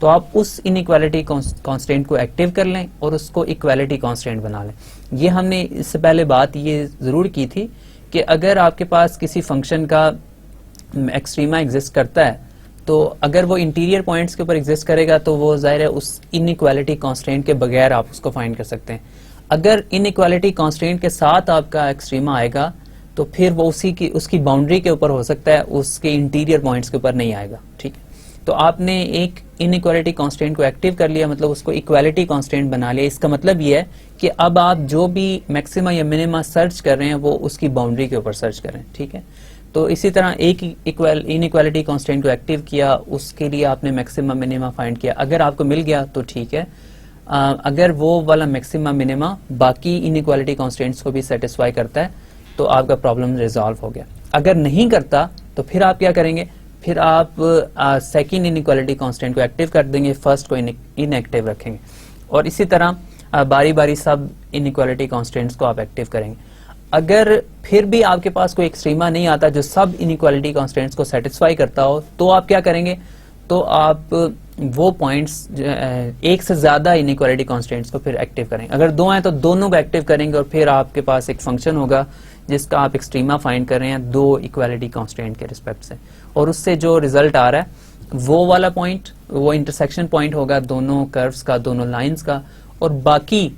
तो आप उस इनइक्वालिटी कॉन्स्टेंट को एक्टिव कर लें और उसको इक्वालिटी कॉन्स्टेंट बना लें। ये हमने इससे पहले बात ये जरूर की थी कि अगर आपके पास किसी फंक्शन का एक्सट्रीमा एग्जिस्ट करता है तो अगर वो इंटीरियर पॉइंट्स के ऊपर एग्जिस्ट करेगा तो वो जाहिर है उस इनइक्वालिटी कांस्टेंट के बगैर आप उसको फाइंड कर सकते हैं। अगर इनइक्वालिटी कांस्टेंट के साथ आपका एक्सट्रीमा आएगा तो फिर वो उसकी बाउंड्री के ऊपर हो सकता है, उसके इंटीरियर पॉइंट्स के ऊपर नहीं आएगा। ठीक है, तो आपने एक इनइक्वालिटी कांस्टेंट को एक्टिव कर लिया, मतलब उसको इक्वालिटी कांस्टेंट बना लिया। इसका मतलब ये है कि अब आप जो भी मैक्सिमा या मिनिमा सर्च कर रहे हैं वो उसकी बाउंड्री के ऊपर सर्च कर रहे हैं। ठीक है, तो इसी तरह एक इनइक्वालिटी कांस्टेंट को एक्टिव किया, उसके लिए आपने मैक्सिमा मिनिमा फाइंड किया। अगर आपको मिल गया तो ठीक है, अगर वो वाला मैक्सिमा मिनिमा बाकी इनइक्वालिटी कांस्टेंट्स को भी सेटिस्फाई करता है तो आपका प्रॉब्लम रिजॉल्व हो गया। अगर नहीं करता तो फिर आप क्या करेंगे, फिर आप सेकंड इनइक्वालिटी कांस्टेंट को एक्टिव कर देंगे, फर्स्ट को इनएक्टिव रखेंगे और इसी तरह बारी बारी सब इनइक्वालिटी कांस्टेंट्स को आप एक्टिव करेंगे। अगर फिर भी आपके पास कोई एक्सट्रीमा नहीं आता जो सब इनइक्वालिटी कांस्टेंट्स को सेटिस्फाई करता हो तो आप क्या करेंगे, तो आप वो पॉइंट्स एक से ज्यादा इनइक्वालिटी कांस्टेंट्स को फिर एक्टिव करेंगे। अगर दो हैं तो दोनों को एक्टिव करेंगे और फिर आपके पास एक फंक्शन होगा जिसका आप एक्सट्रीमा फाइंड कर रहे हैं दो इक्वालिटी कांस्टेंट के रिस्पेक्ट से, और उससे जो रिजल्ट आ रहा है वो वाला पॉइंट वो इंटरसेक्शन पॉइंट होगा दोनों कर्व्स का, दोनों लाइंस का, और बाकी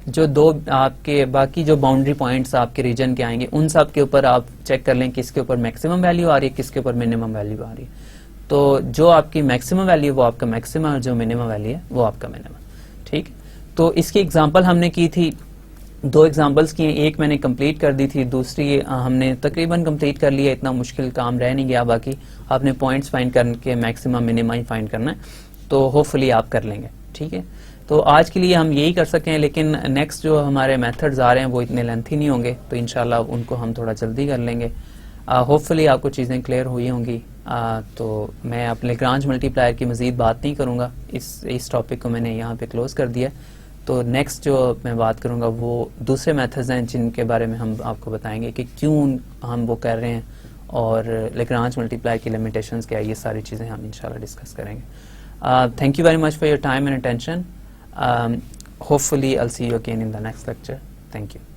जो बाउंड्री पॉइंट्स आपके रीजन के आएंगे उन सब के ऊपर आप चेक कर लें किसके ऊपर मैक्सिमम वैल्यू आ रही है, किसके ऊपर मिनिमम वैल्यू आ रही है। तो जो आपकी मैक्सिमम वैल्यू वो आपका मैक्सिमम और जो मिनिमम वैल्यू है वो आपका मिनिमम। ठीक, तो इसकी एग्जांपल हमने की थी, दो एग्जांपल्स की, एक मैंने कंप्लीट कर दी थी, दूसरी हमने तकरीबन कंप्लीट कर लिया, इतना मुश्किल काम रह नहीं गया। बाकी आपने पॉइंट्स फाइंड करके मैक्सिमम मिनिमम ही फाइंड करना है, तो होपफुली आप कर लेंगे। ठीक है, तो आज के लिए हम यही कर सके हैं, लेकिन नेक्स्ट जो हमारे मेथड्स आ रहे हैं वो इतने लेंथी नहीं होंगे, तो इंशाल्लाह उनको हम थोड़ा जल्दी कर लेंगे। होपफुली आपको चीज़ें क्लियर हुई होंगी। तो मैं अब लेग्रांज मल्टीप्लायर की मज़ीद बात नहीं करूँगा, इस टॉपिक को मैंने यहाँ पे क्लोज कर दिया। तो नेक्स्ट जो मैं बात करूँगा वो दूसरे मेथड्स हैं जिनके बारे में हम आपको बताएंगे कि क्यों हम वो कर रहे हैं और लेग्रांज मल्टीप्लायर की लिमिटेशंस क्या है, ये सारी चीज़ें हम इंशाल्लाह डिस्कस करेंगे। Thank you very much for your time and attention. Hopefully I'll see you again in the next lecture. Thank you.